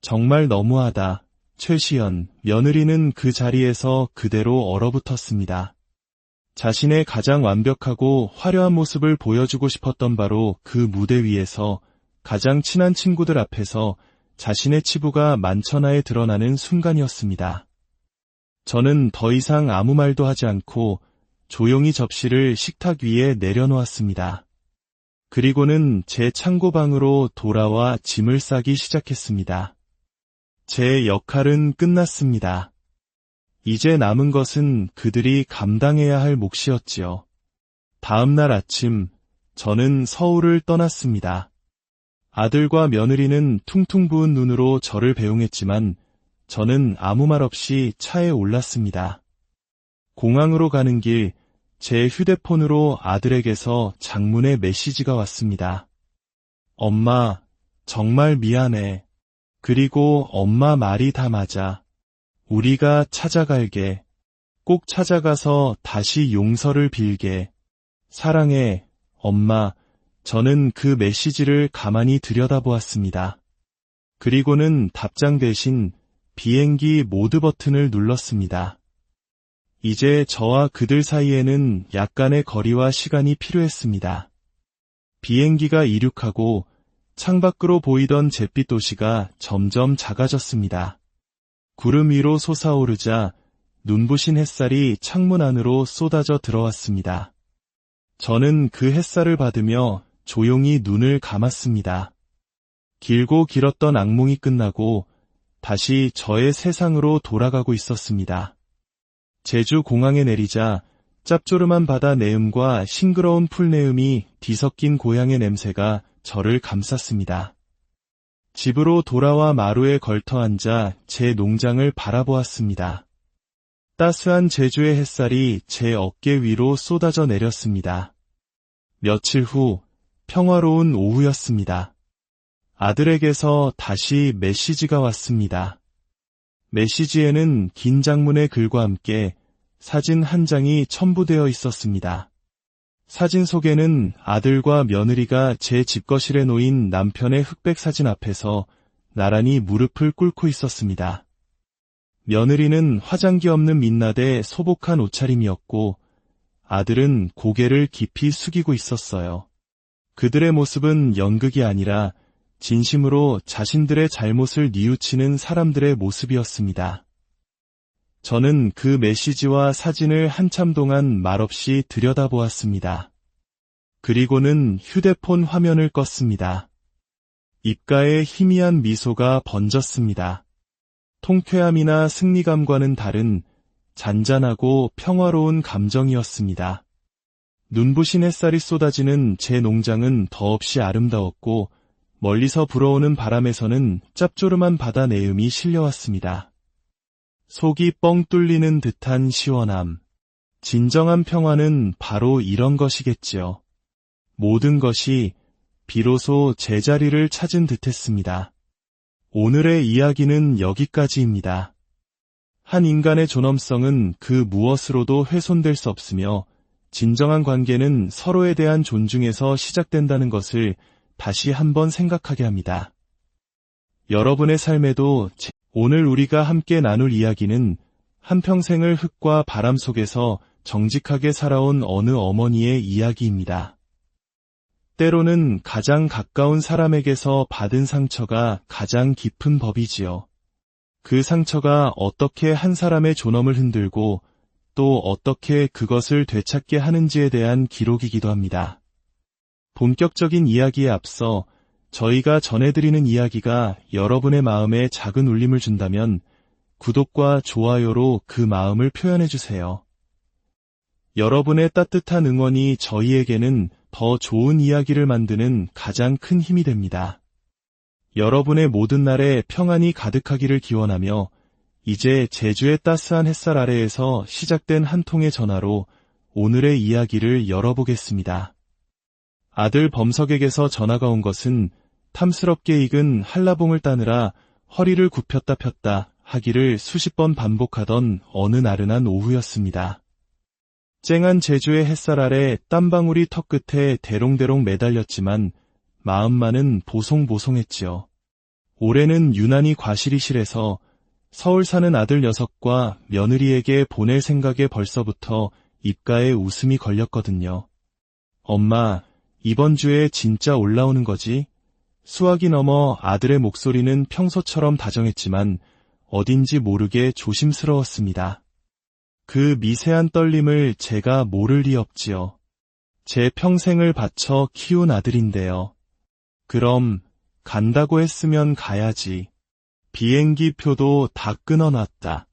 정말 너무하다. 최시연, 며느리는 그 자리에서 그대로 얼어붙었습니다. 자신의 가장 완벽하고 화려한 모습을 보여주고 싶었던 바로 그 무대 위에서 가장 친한 친구들 앞에서 자신의 치부가 만천하에 드러나는 순간이었습니다. 저는 더 이상 아무 말도 하지 않고 조용히 접시를 식탁 위에 내려놓았습니다. 그리고는 제 창고방으로 돌아와 짐을 싸기 시작했습니다. 제 역할은 끝났습니다. 이제 남은 것은 그들이 감당해야 할 몫이었지요. 다음 날 아침, 저는 서울을 떠났습니다. 아들과 며느리는 퉁퉁 부은 눈으로 저를 배웅했지만 저는 아무 말 없이 차에 올랐습니다. 공항으로 가는 길, 제 휴대폰으로 아들에게서 장문의 메시지가 왔습니다. 엄마, 정말 미안해. 그리고 엄마 말이 다 맞아. 우리가 찾아갈게. 꼭 찾아가서 다시 용서를 빌게. 사랑해, 엄마. 저는 그 메시지를 가만히 들여다보았습니다. 그리고는 답장 대신 비행기 모드 버튼을 눌렀습니다. 이제 저와 그들 사이에는 약간의 거리와 시간이 필요했습니다. 비행기가 이륙하고 창밖으로 보이던 잿빛 도시가 점점 작아졌습니다. 구름 위로 솟아오르자 눈부신 햇살이 창문 안으로 쏟아져 들어왔습니다. 저는 그 햇살을 받으며 조용히 눈을 감았습니다. 길고 길었던 악몽이 끝나고 다시 저의 세상으로 돌아가고 있었습니다. 제주 공항에 내리자 짭조름한 바다 내음과 싱그러운 풀 내음이 뒤섞인 고향의 냄새가 저를 감쌌습니다. 집으로 돌아와 마루에 걸터앉아 제 농장을 바라보았습니다. 따스한 제주의 햇살이 제 어깨 위로 쏟아져 내렸습니다. 며칠 후 평화로운 오후였습니다. 아들에게서 다시 메시지가 왔습니다. 메시지에는 긴 장문의 글과 함께 사진 한 장이 첨부되어 있었습니다. 사진 속에는 아들과 며느리가 제 집거실에 놓인 남편의 흑백 사진 앞에서 나란히 무릎을 꿇고 있었습니다. 며느리는 화장기 없는 민낯에 소복한 옷차림이었고 아들은 고개를 깊이 숙이고 있었어요. 그들의 모습은 연극이 아니라 진심으로 자신들의 잘못을 뉘우치는 사람들의 모습이었습니다. 저는 그 메시지와 사진을 한참 동안 말없이 들여다보았습니다. 그리고는 휴대폰 화면을 껐습니다. 입가에 희미한 미소가 번졌습니다. 통쾌함이나 승리감과는 다른 잔잔하고 평화로운 감정이었습니다. 눈부신 햇살이 쏟아지는 제 농장은 더없이 아름다웠고 멀리서 불어오는 바람에서는 짭조름한 바다 내음이 실려왔습니다. 속이 뻥 뚫리는 듯한 시원함. 진정한 평화는 바로 이런 것이겠지요. 모든 것이 비로소 제자리를 찾은 듯했습니다. 오늘의 이야기는 여기까지입니다. 한 인간의 존엄성은 그 무엇으로도 훼손될 수 없으며 진정한 관계는 서로에 대한 존중에서 시작된다는 것을 다시 한번 생각하게 합니다. 여러분의 삶에도 오늘 우리가 함께 나눌 이야기는 한평생을 흙과 바람 속에서 정직하게 살아온 어느 어머니의 이야기입니다. 때로는 가장 가까운 사람에게서 받은 상처가 가장 깊은 법이지요. 그 상처가 어떻게 한 사람의 존엄을 흔들고 또 어떻게 그것을 되찾게 하는지에 대한 기록이기도 합니다. 본격적인 이야기에 앞서 저희가 전해드리는 이야기가 여러분의 마음에 작은 울림을 준다면 구독과 좋아요로 그 마음을 표현해주세요. 여러분의 따뜻한 응원이 저희에게는 더 좋은 이야기를 만드는 가장 큰 힘이 됩니다. 여러분의 모든 날에 평안이 가득하기를 기원하며 이제 제주의 따스한 햇살 아래에서 시작된 한 통의 전화로 오늘의 이야기를 열어보겠습니다. 아들 범석에게서 전화가 온 것은 탐스럽게 익은 한라봉을 따느라 허리를 굽혔다 폈다 하기를 수십 번 반복하던 어느 나른한 오후였습니다. 쨍한 제주의 햇살 아래 땀방울이 턱끝에 대롱대롱 매달렸지만 마음만은 보송보송했지요. 올해는 유난히 과실이 실해서 서울 사는 아들 녀석과 며느리에게 보낼 생각에 벌써부터 입가에 웃음이 걸렸거든요. 엄마, 이번 주에 진짜 올라오는 거지? 수학이 넘어 아들의 목소리는 평소처럼 다정했지만 어딘지 모르게 조심스러웠습니다. 그 미세한 떨림을 제가 모를 리 없지요. 제 평생을 바쳐 키운 아들인데요. 그럼 간다고 했으면 가야지. 비행기 표도 다 끊어놨다.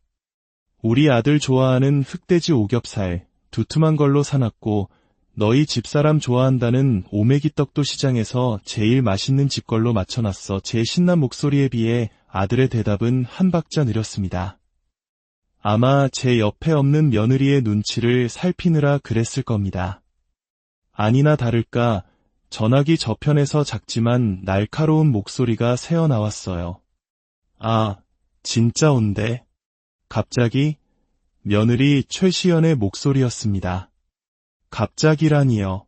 우리 아들 좋아하는 흑돼지 오겹살, 두툼한 걸로 사놨고 너희 집사람 좋아한다는 오메기떡도 시장에서 제일 맛있는 집 걸로 맞춰놨어. 제 신난 목소리에 비해 아들의 대답은 한 박자 느렸습니다. 아마 제 옆에 없는 며느리의 눈치를 살피느라 그랬을 겁니다. 아니나 다를까 전화기 저편에서 작지만 날카로운 목소리가 새어나왔어요. 아, 진짜 온대. 갑자기 며느리 최시연의 목소리였습니다. 갑자기라니요.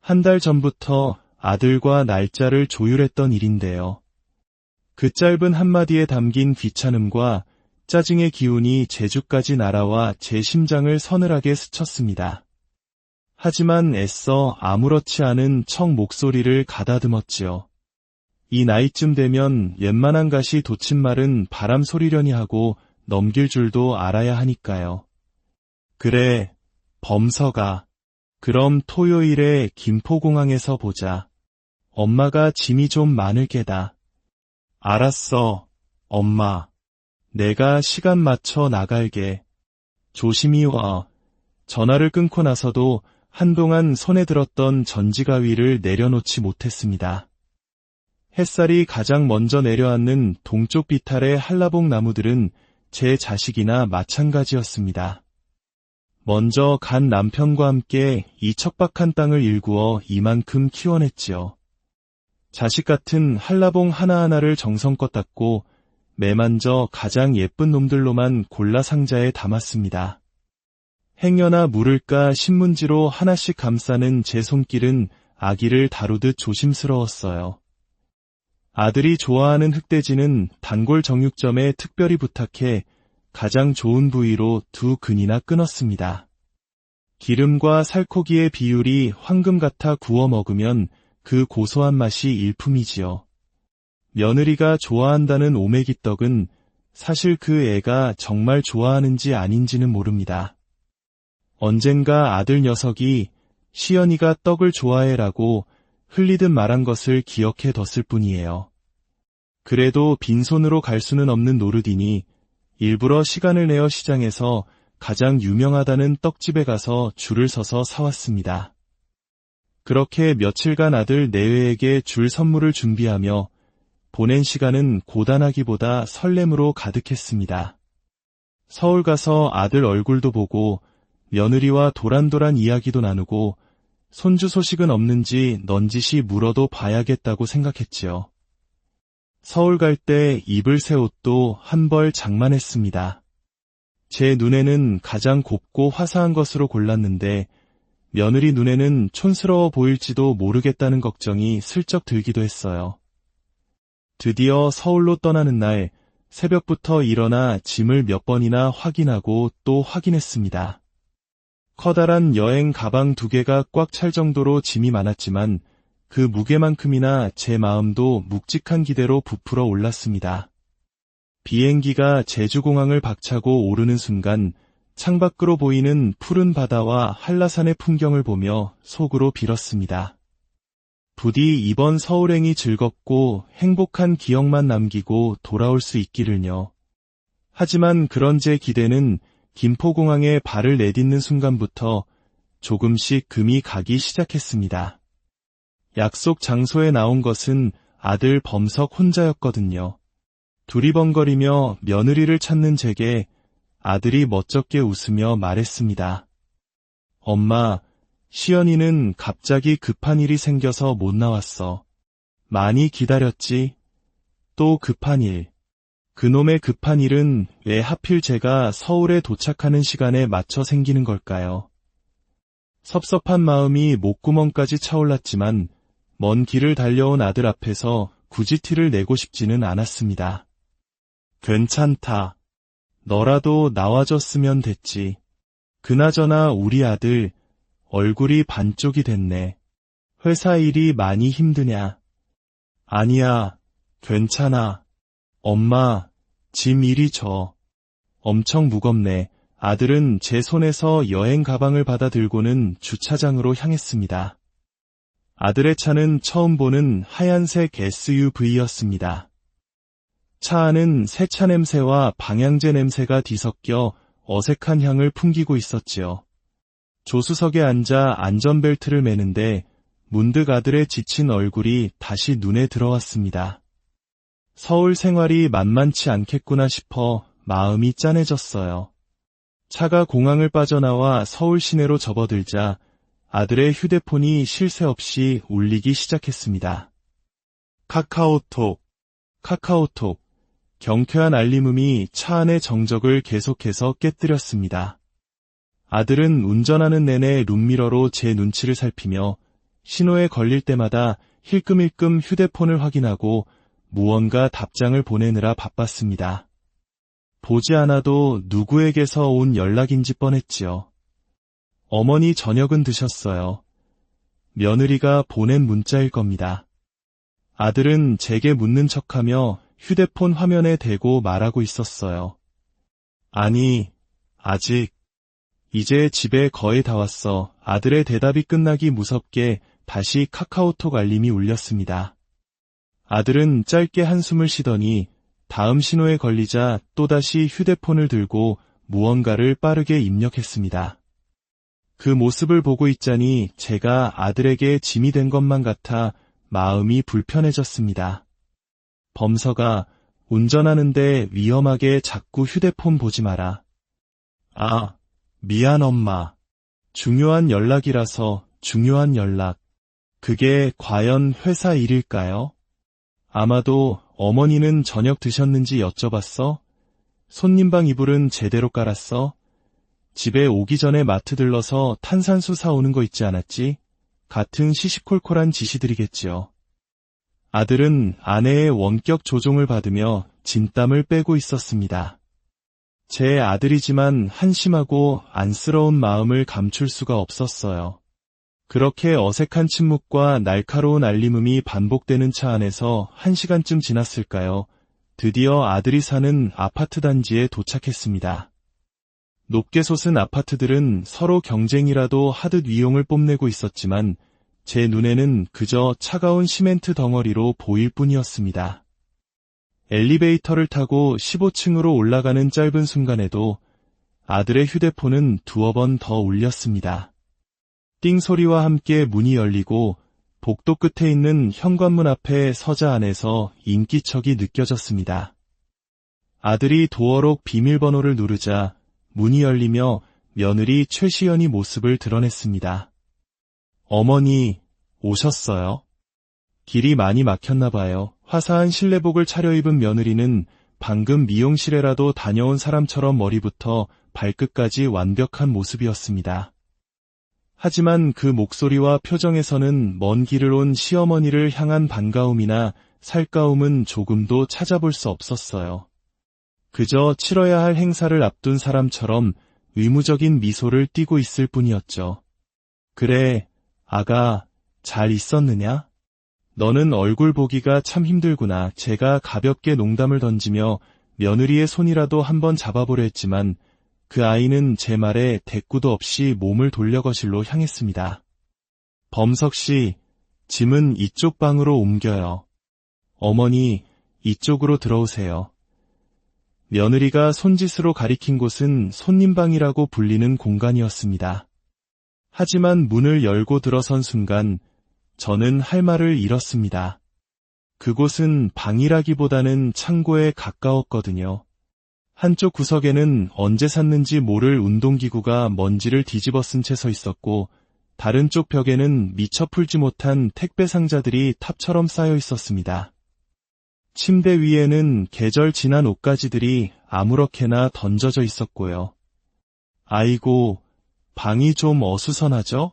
한 달 전부터 아들과 날짜를 조율했던 일인데요. 그 짧은 한마디에 담긴 귀찮음과 짜증의 기운이 제주까지 날아와 제 심장을 서늘하게 스쳤습니다. 하지만 애써 아무렇지 않은 청 목소리를 가다듬었지요. 이 나이쯤 되면 웬만한 가시 돋친 말은 바람 소리려니 하고 넘길 줄도 알아야 하니까요. 그래, 범서가. 그럼 토요일에 김포공항에서 보자. 엄마가 짐이 좀 많을 게다. 알았어, 엄마. 내가 시간 맞춰 나갈게. 조심히 와. 전화를 끊고 나서도 한동안 손에 들었던 전지가위를 내려놓지 못했습니다. 햇살이 가장 먼저 내려앉는 동쪽 비탈의 한라봉 나무들은 제 자식이나 마찬가지였습니다. 먼저 간 남편과 함께 이 척박한 땅을 일구어 이만큼 키워냈지요. 자식 같은 한라봉 하나하나를 정성껏 닦고 매만져 가장 예쁜 놈들로만 골라 상자에 담았습니다. 행여나 물을까 신문지로 하나씩 감싸는 제 손길은 아기를 다루듯 조심스러웠어요. 아들이 좋아하는 흑돼지는 단골 정육점에 특별히 부탁해 가장 좋은 부위로 2근이나 끊었습니다. 기름과 살코기의 비율이 황금 같아 구워 먹으면 그 고소한 맛이 일품이지요. 며느리가 좋아한다는 오메기떡은 사실 그 애가 정말 좋아하는지 아닌지는 모릅니다. 언젠가 아들 녀석이 시연이가 떡을 좋아해라고 흘리듯 말한 것을 기억해 뒀을 뿐이에요. 그래도 빈손으로 갈 수는 없는 노릇이니 일부러 시간을 내어 시장에서 가장 유명하다는 떡집에 가서 줄을 서서 사왔습니다. 그렇게 며칠간 아들 내외에게 줄 선물을 준비하며 보낸 시간은 고단하기보다 설렘으로 가득했습니다. 서울 가서 아들 얼굴도 보고 며느리와 도란도란 이야기도 나누고 손주 소식은 없는지 넌지시 물어도 봐야겠다고 생각했지요. 서울 갈 때 입을 새 옷도 한 벌 장만했습니다. 제 눈에는 가장 곱고 화사한 것으로 골랐는데 며느리 눈에는 촌스러워 보일지도 모르겠다는 걱정이 슬쩍 들기도 했어요. 드디어 서울로 떠나는 날 새벽부터 일어나 짐을 몇 번이나 확인하고 또 확인했습니다. 커다란 여행 가방 2개가 꽉 찰 정도로 짐이 많았지만 그 무게만큼이나 제 마음도 묵직한 기대로 부풀어 올랐습니다. 비행기가 제주공항을 박차고 오르는 순간 창밖으로 보이는 푸른 바다와 한라산의 풍경을 보며 속으로 빌었습니다. 부디 이번 서울행이 즐겁고 행복한 기억만 남기고 돌아올 수 있기를요. 하지만 그런 제 기대는 김포공항에 발을 내딛는 순간부터 조금씩 금이 가기 시작했습니다. 약속 장소에 나온 것은 아들 범석 혼자였거든요. 두리번거리며 며느리를 찾는 제게 아들이 멋쩍게 웃으며 말했습니다. 엄마, 시연이는 갑자기 급한 일이 생겨서 못 나왔어. 많이 기다렸지? 또 급한 일. 그놈의 급한 일은 왜 하필 제가 서울에 도착하는 시간에 맞춰 생기는 걸까요? 섭섭한 마음이 목구멍까지 차올랐지만 먼 길을 달려온 아들 앞에서 굳이 티를 내고 싶지는 않았습니다. 괜찮다. 너라도 나와줬으면 됐지. 그나저나 우리 아들 얼굴이 반쪽이 됐네. 회사 일이 많이 힘드냐? 아니야, 괜찮아. 엄마, 짐 이리 줘. 엄청 무겁네. 아들은 제 손에서 여행 가방을 받아 들고는 주차장으로 향했습니다. 아들의 차는 처음 보는 하얀색 SUV였습니다. 차 안은 세차 냄새와 방향제 냄새가 뒤섞여 어색한 향을 풍기고 있었지요. 조수석에 앉아 안전벨트를 매는데 문득 아들의 지친 얼굴이 다시 눈에 들어왔습니다. 서울 생활이 만만치 않겠구나 싶어 마음이 짠해졌어요. 차가 공항을 빠져나와 서울 시내로 접어들자 아들의 휴대폰이 쉴 새 없이 울리기 시작했습니다. 카카오톡, 카카오톡. 경쾌한 알림음이 차 안의 정적을 계속해서 깨뜨렸습니다. 아들은 운전하는 내내 룸미러로 제 눈치를 살피며 신호에 걸릴 때마다 힐끔힐끔 휴대폰을 확인하고 무언가 답장을 보내느라 바빴습니다. 보지 않아도 누구에게서 온 연락인지 뻔했지요. 어머니 저녁은 드셨어요. 며느리가 보낸 문자일 겁니다. 아들은 제게 묻는 척하며 휴대폰 화면에 대고 말하고 있었어요. 아니, 아직. 이제 집에 거의 다 왔어. 아들의 대답이 끝나기 무섭게 다시 카카오톡 알림이 울렸습니다. 아들은 짧게 한숨을 쉬더니 다음 신호에 걸리자 또다시 휴대폰을 들고 무언가를 빠르게 입력했습니다. 그 모습을 보고 있자니 제가 아들에게 짐이 된 것만 같아 마음이 불편해졌습니다. 범서가 운전하는데 위험하게 자꾸 휴대폰 보지 마라. 아, 미안 엄마. 중요한 연락이라서 중요한 연락. 그게 과연 회사 일일까요? 아마도 어머니는 저녁 드셨는지 여쭤봤어? 손님방 이불은 제대로 깔았어? 집에 오기 전에 마트 들러서 탄산수 사오는 거 있지 않았지? 같은 시시콜콜한 지시들이겠지요. 아들은 아내의 원격 조종을 받으며 진땀을 빼고 있었습니다. 제 아들이지만 한심하고 안쓰러운 마음을 감출 수가 없었어요. 그렇게 어색한 침묵과 날카로운 알림음이 반복되는 차 안에서 1시간쯤 지났을까요? 드디어 아들이 사는 아파트 단지에 도착했습니다. 높게 솟은 아파트들은 서로 경쟁이라도 하듯 위용을 뽐내고 있었지만 제 눈에는 그저 차가운 시멘트 덩어리로 보일 뿐이었습니다. 엘리베이터를 타고 15층으로 올라가는 짧은 순간에도 아들의 휴대폰은 두어 번 더 울렸습니다. 띵 소리와 함께 문이 열리고 복도 끝에 있는 현관문 앞에 서자 안에서 인기척이 느껴졌습니다. 아들이 도어록 비밀번호를 누르자 문이 열리며 며느리 최시연이 모습을 드러냈습니다. 어머니, 오셨어요? 길이 많이 막혔나 봐요. 화사한 실내복을 차려입은 며느리는 방금 미용실에라도 다녀온 사람처럼 머리부터 발끝까지 완벽한 모습이었습니다. 하지만 그 목소리와 표정에서는 먼 길을 온 시어머니를 향한 반가움이나 살가움은 조금도 찾아볼 수 없었어요. 그저 치러야 할 행사를 앞둔 사람처럼 의무적인 미소를 띠고 있을 뿐이었죠. 그래, 아가, 잘 있었느냐? 너는 얼굴 보기가 참 힘들구나. 제가 가볍게 농담을 던지며 며느리의 손이라도 한번 잡아보려 했지만 그 아이는 제 말에 대꾸도 없이 몸을 돌려 거실로 향했습니다. 범석 씨, 짐은 이쪽 방으로 옮겨요. 어머니, 이쪽으로 들어오세요. 며느리가 손짓으로 가리킨 곳은 손님방이라고 불리는 공간이었습니다. 하지만 문을 열고 들어선 순간 저는 할 말을 잃었습니다. 그곳은 방이라기보다는 창고에 가까웠거든요. 한쪽 구석에는 언제 샀는지 모를 운동기구가 먼지를 뒤집어 쓴 채 서 있었고 다른 쪽 벽에는 미처 풀지 못한 택배 상자들이 탑처럼 쌓여 있었습니다. 침대 위에는 계절 지난 옷가지들이 아무렇게나 던져져 있었고요. 아이고, 방이 좀 어수선하죠?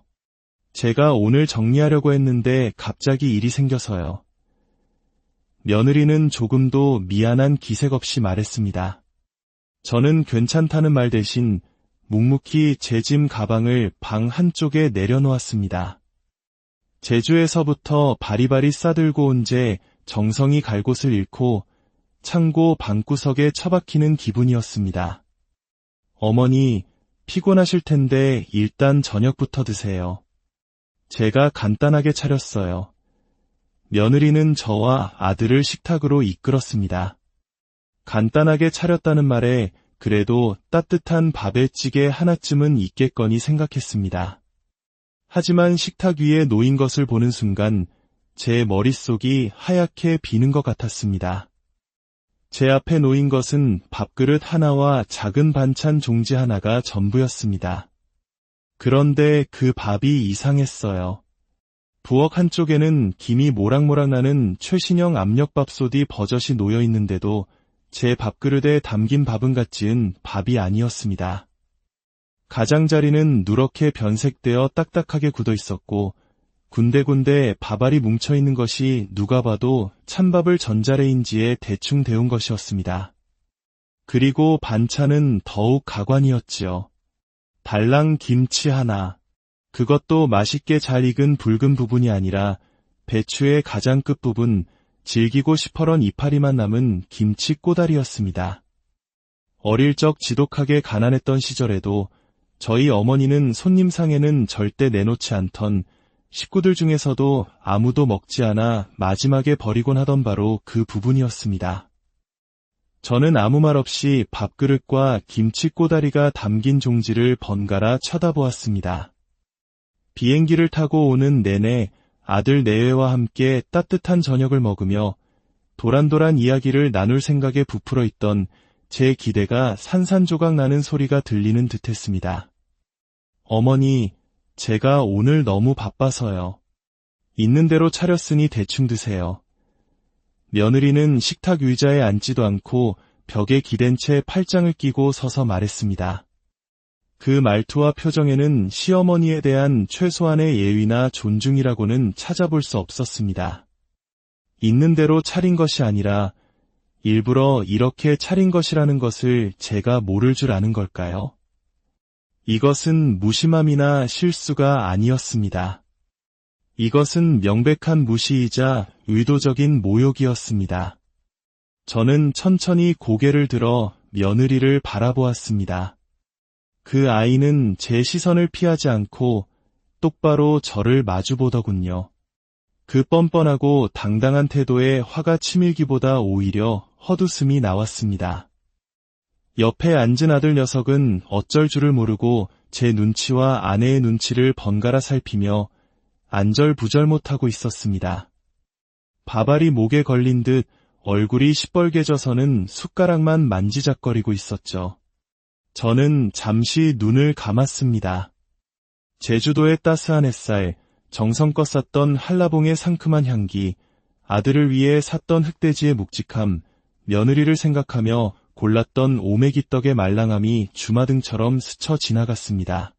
제가 오늘 정리하려고 했는데 갑자기 일이 생겨서요. 며느리는 조금도 미안한 기색 없이 말했습니다. 저는 괜찮다는 말 대신 묵묵히 제 짐 가방을 방 한쪽에 내려놓았습니다. 제주에서부터 바리바리 싸들고 온 제 정성이 갈 곳을 잃고 창고 방구석에 처박히는 기분이었습니다. 어머니, 피곤하실 텐데 일단 저녁부터 드세요. 제가 간단하게 차렸어요. 며느리는 저와 아들을 식탁으로 이끌었습니다. 간단하게 차렸다는 말에 그래도 따뜻한 밥에 찌개 하나쯤은 있겠거니 생각했습니다. 하지만 식탁 위에 놓인 것을 보는 순간 제 머릿속이 하얗게 비는 것 같았습니다. 제 앞에 놓인 것은 밥그릇 하나와 작은 반찬 종지 하나가 전부였습니다. 그런데 그 밥이 이상했어요. 부엌 한쪽에는 김이 모락모락 나는 최신형 압력밥솥이 버젓이 놓여 있는데도 제 밥그릇에 담긴 밥은 같지은 밥이 아니었습니다. 가장자리는 누렇게 변색되어 딱딱하게 굳어 있었고 군데군데 밥알이 뭉쳐있는 것이 누가 봐도 찬밥을 전자레인지에 대충 데운 것이었습니다. 그리고 반찬은 더욱 가관이었지요. 달랑 김치 하나, 그것도 맛있게 잘 익은 붉은 부분이 아니라 배추의 가장 끝부분, 질기고 시퍼런 이파리만 남은 김치 꼬다리였습니다. 어릴 적 지독하게 가난했던 시절에도 저희 어머니는 손님상에는 절대 내놓지 않던 식구들 중에서도 아무도 먹지 않아 마지막에 버리곤 하던 바로 그 부분이었습니다. 저는 아무 말 없이 밥그릇과 김치 꼬다리가 담긴 종지를 번갈아 쳐다보았습니다. 비행기를 타고 오는 내내 아들 내외와 함께 따뜻한 저녁을 먹으며 도란도란 이야기를 나눌 생각에 부풀어 있던 제 기대가 산산조각 나는 소리가 들리는 듯했습니다. 어머니, 제가 오늘 너무 바빠서요. 있는 대로 차렸으니 대충 드세요. 며느리는 식탁 의자에 앉지도 않고 벽에 기댄 채 팔짱을 끼고 서서 말했습니다. 그 말투와 표정에는 시어머니에 대한 최소한의 예의나 존중이라고는 찾아볼 수 없었습니다. 있는 대로 차린 것이 아니라 일부러 이렇게 차린 것이라는 것을 제가 모를 줄 아는 걸까요? 이것은 무심함이나 실수가 아니었습니다. 이것은 명백한 무시이자 의도적인 모욕이었습니다. 저는 천천히 고개를 들어 며느리를 바라보았습니다. 그 아이는 제 시선을 피하지 않고 똑바로 저를 마주보더군요. 그 뻔뻔하고 당당한 태도에 화가 치밀기보다 오히려 헛웃음이 나왔습니다. 옆에 앉은 아들 녀석은 어쩔 줄을 모르고 제 눈치와 아내의 눈치를 번갈아 살피며 안절부절 못하고 있었습니다. 밥알이 목에 걸린 듯 얼굴이 시뻘개져서는 숟가락만 만지작거리고 있었죠. 저는 잠시 눈을 감았습니다. 제주도의 따스한 햇살, 정성껏 쌌던 한라봉의 상큼한 향기, 아들을 위해 샀던 흑돼지의 묵직함, 며느리를 생각하며 골랐던 오메기떡의 말랑함이 주마등처럼 스쳐 지나갔습니다.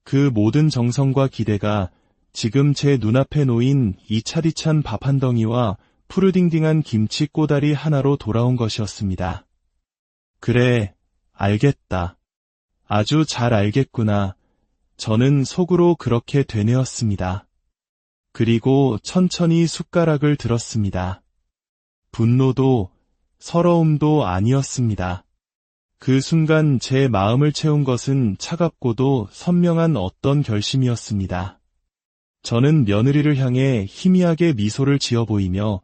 그 모든 정성과 기대가 지금 제 눈앞에 놓인 이 차디찬 밥 한 덩이와 푸르딩딩한 김치 꼬다리 하나로 돌아온 것이었습니다. 그래, 알겠다. 아주 잘 알겠구나. 저는 속으로 그렇게 되뇌었습니다. 그리고 천천히 숟가락을 들었습니다. 분노도 서러움도 아니었습니다. 그 순간 제 마음을 채운 것은 차갑고도 선명한 어떤 결심이었습니다. 저는 며느리를 향해 희미하게 미소를 지어 보이며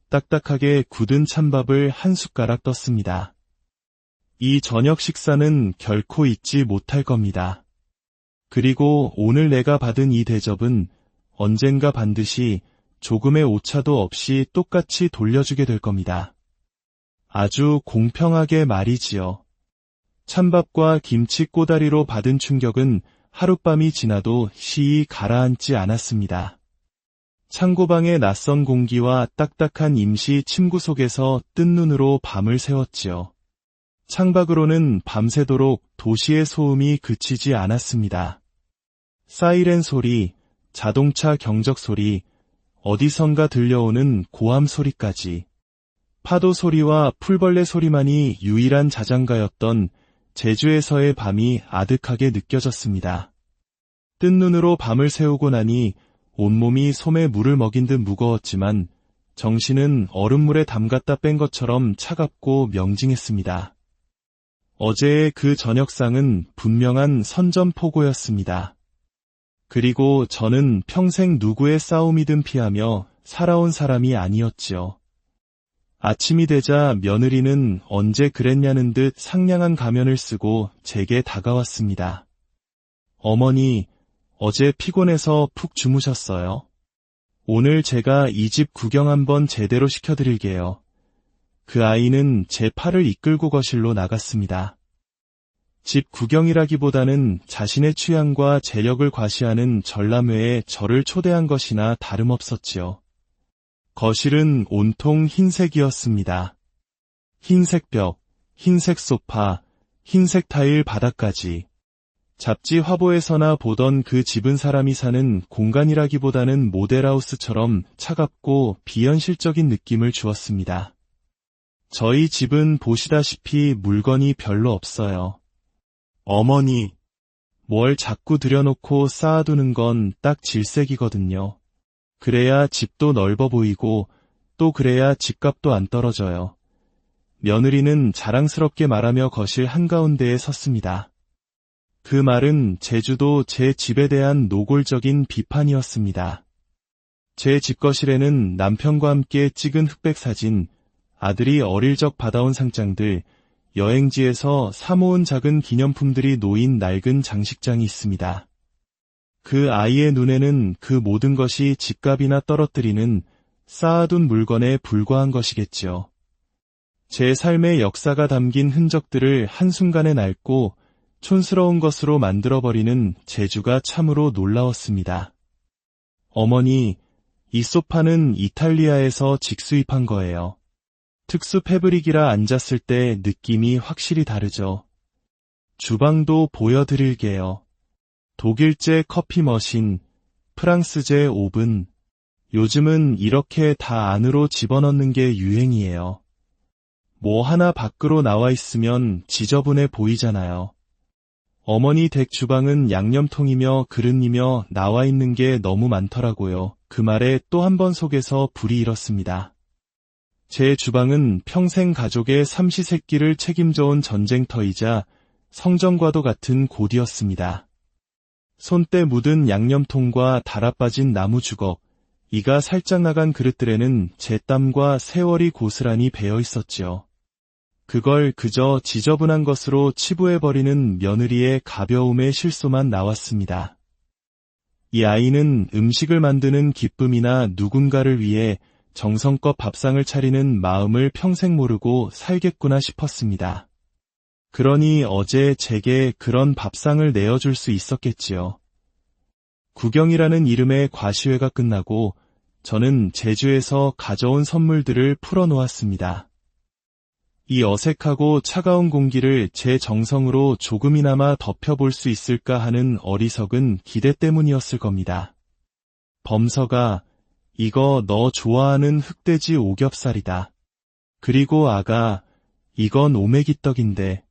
딱딱하게 굳은 찬밥을 한 숟가락 떴습니다. 이 저녁 식사는 결코 잊지 못할 겁니다. 그리고 오늘 내가 받은 이 대접은 언젠가 반드시 조금의 오차도 없이 똑같이 돌려주게 될 겁니다. 아주 공평하게 말이지요. 찬밥과 김치 꼬다리로 받은 충격은 하룻밤이 지나도 시이 가라앉지 않았습니다. 창고방의 낯선 공기와 딱딱한 임시 침구 속에서 뜬 눈으로 밤을 새웠지요. 창밖으로는 밤새도록 도시의 소음이 그치지 않았습니다. 사이렌 소리, 자동차 경적 소리, 어디선가 들려오는 고함 소리까지. 파도 소리와 풀벌레 소리만이 유일한 자장가였던 제주에서의 밤이 아득하게 느껴졌습니다. 뜬 눈으로 밤을 새우고 나니 온몸이 솜에 물을 먹인 듯 무거웠지만 정신은 얼음물에 담갔다 뺀 것처럼 차갑고 명징했습니다. 어제의 그 저녁상은 분명한 선전포고였습니다. 그리고 저는 평생 누구의 싸움이든 피하며 살아온 사람이 아니었지요. 아침이 되자 며느리는 언제 그랬냐는 듯 상냥한 가면을 쓰고 제게 다가왔습니다. 어머니, 어제 피곤해서 푹 주무셨어요? 오늘 제가 이 집 구경 한번 제대로 시켜드릴게요. 그 아이는 제 팔을 이끌고 거실로 나갔습니다. 집 구경이라기보다는 자신의 취향과 재력을 과시하는 전람회에 저를 초대한 것이나 다름없었지요. 거실은 온통 흰색이었습니다. 흰색 벽, 흰색 소파, 흰색 타일 바닥까지. 잡지 화보에서나 보던 그 집은 사람이 사는 공간이라기보다는 모델하우스처럼 차갑고 비현실적인 느낌을 주었습니다. 저희 집은 보시다시피 물건이 별로 없어요. 어머니, 뭘 자꾸 들여놓고 쌓아두는 건 딱 질색이거든요. 그래야 집도 넓어 보이고 또 그래야 집값도 안 떨어져요. 며느리는 자랑스럽게 말하며 거실 한가운데에 섰습니다. 그 말은 제주도 제 집에 대한 노골적인 비판이었습니다. 제 집거실에는 남편과 함께 찍은 흑백 사진, 아들이 어릴 적 받아온 상장들, 여행지에서 사모은 작은 기념품들이 놓인 낡은 장식장이 있습니다. 그 아이의 눈에는 그 모든 것이 집값이나 떨어뜨리는 쌓아둔 물건에 불과한 것이겠지요. 제 삶의 역사가 담긴 흔적들을 한순간에 낡고 촌스러운 것으로 만들어버리는 재주가 참으로 놀라웠습니다. 어머니, 이 소파는 이탈리아에서 직수입한 거예요. 특수 패브릭이라 앉았을 때 느낌이 확실히 다르죠. 주방도 보여드릴게요. 독일제 커피 머신, 프랑스제 오븐. 요즘은 이렇게 다 안으로 집어넣는 게 유행이에요. 뭐 하나 밖으로 나와 있으면 지저분해 보이잖아요. 어머니 댁 주방은 양념통이며 그릇이며 나와 있는 게 너무 많더라고요. 그 말에 또 한 번 속에서 불이 일었습니다. 제 주방은 평생 가족의 삼시세끼를 책임져온 전쟁터이자 성전과도 같은 곳이었습니다. 손때 묻은 양념통과 달아빠진 나무 주걱, 이가 살짝 나간 그릇들에는 제 땀과 세월이 고스란히 배어 있었지요. 그걸 그저 지저분한 것으로 치부해버리는 며느리의 가벼움의 실소만 나왔습니다. 이 아이는 음식을 만드는 기쁨이나 누군가를 위해 정성껏 밥상을 차리는 마음을 평생 모르고 살겠구나 싶었습니다. 그러니 어제 제게 그런 밥상을 내어줄 수 있었겠지요. 구경이라는 이름의 과시회가 끝나고 저는 제주에서 가져온 선물들을 풀어놓았습니다. 이 어색하고 차가운 공기를 제 정성으로 조금이나마 덮여볼 수 있을까 하는 어리석은 기대 때문이었을 겁니다. 범서가, 이거 너 좋아하는 흑돼지 오겹살이다. 그리고 아가, 이건 오메기떡인데.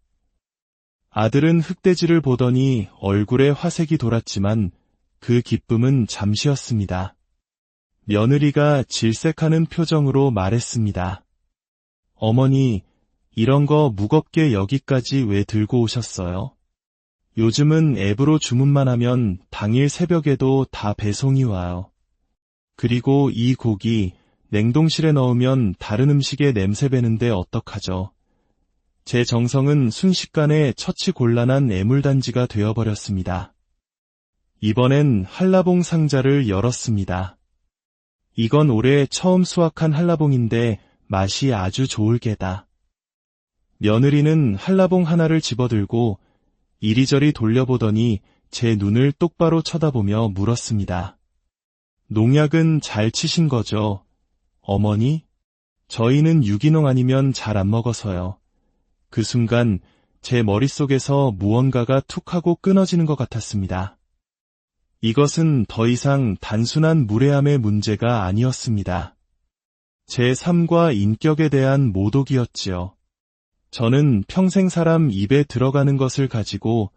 아들은 흑돼지를 보더니 얼굴에 화색이 돌았지만 그 기쁨은 잠시였습니다. 며느리가 질색하는 표정으로 말했습니다. 어머니, 이런 거 무겁게 여기까지 왜 들고 오셨어요? 요즘은 앱으로 주문만 하면 당일 새벽에도 다 배송이 와요. 그리고 이 고기 냉동실에 넣으면 다른 음식에 냄새 배는데 어떡하죠? 제 정성은 순식간에 처치곤란한 애물단지가 되어버렸습니다. 이번엔 한라봉 상자를 열었습니다. 이건 올해 처음 수확한 한라봉인데 맛이 아주 좋을 게다. 며느리는 한라봉 하나를 집어들고 이리저리 돌려보더니 제 눈을 똑바로 쳐다보며 물었습니다. 농약은 잘 치신 거죠? 어머니? 저희는 유기농 아니면 잘 안 먹어서요. 그 순간 제 머릿속에서 무언가가 툭 하고 끊어지는 것 같았습니다. 이것은 더 이상 단순한 무례함의 문제가 아니었습니다. 제 삶과 인격에 대한 모독이었지요. 저는 평생 사람 입에 들어가는 것을 가지고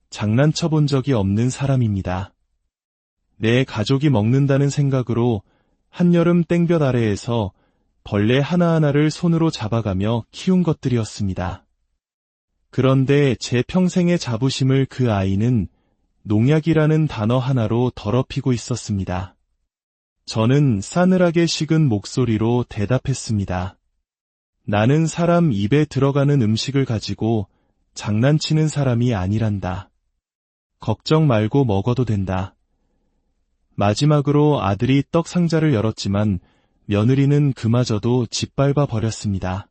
장난쳐 본 적이 없는 사람입니다. 내 가족이 먹는다는 생각으로 한여름 땡볕 아래에서 벌레 하나하나를 손으로 잡아가며 키운 것들이었습니다. 그런데 제 평생의 자부심을 그 아이는 농약이라는 단어 하나로 더럽히고 있었습니다. 저는 싸늘하게 식은 목소리로 대답했습니다. 나는 사람 입에 들어가는 음식을 가지고 장난치는 사람이 아니란다. 걱정 말고 먹어도 된다. 마지막으로 아들이 떡 상자를 열었지만 며느리는 그마저도 짓밟아 버렸습니다.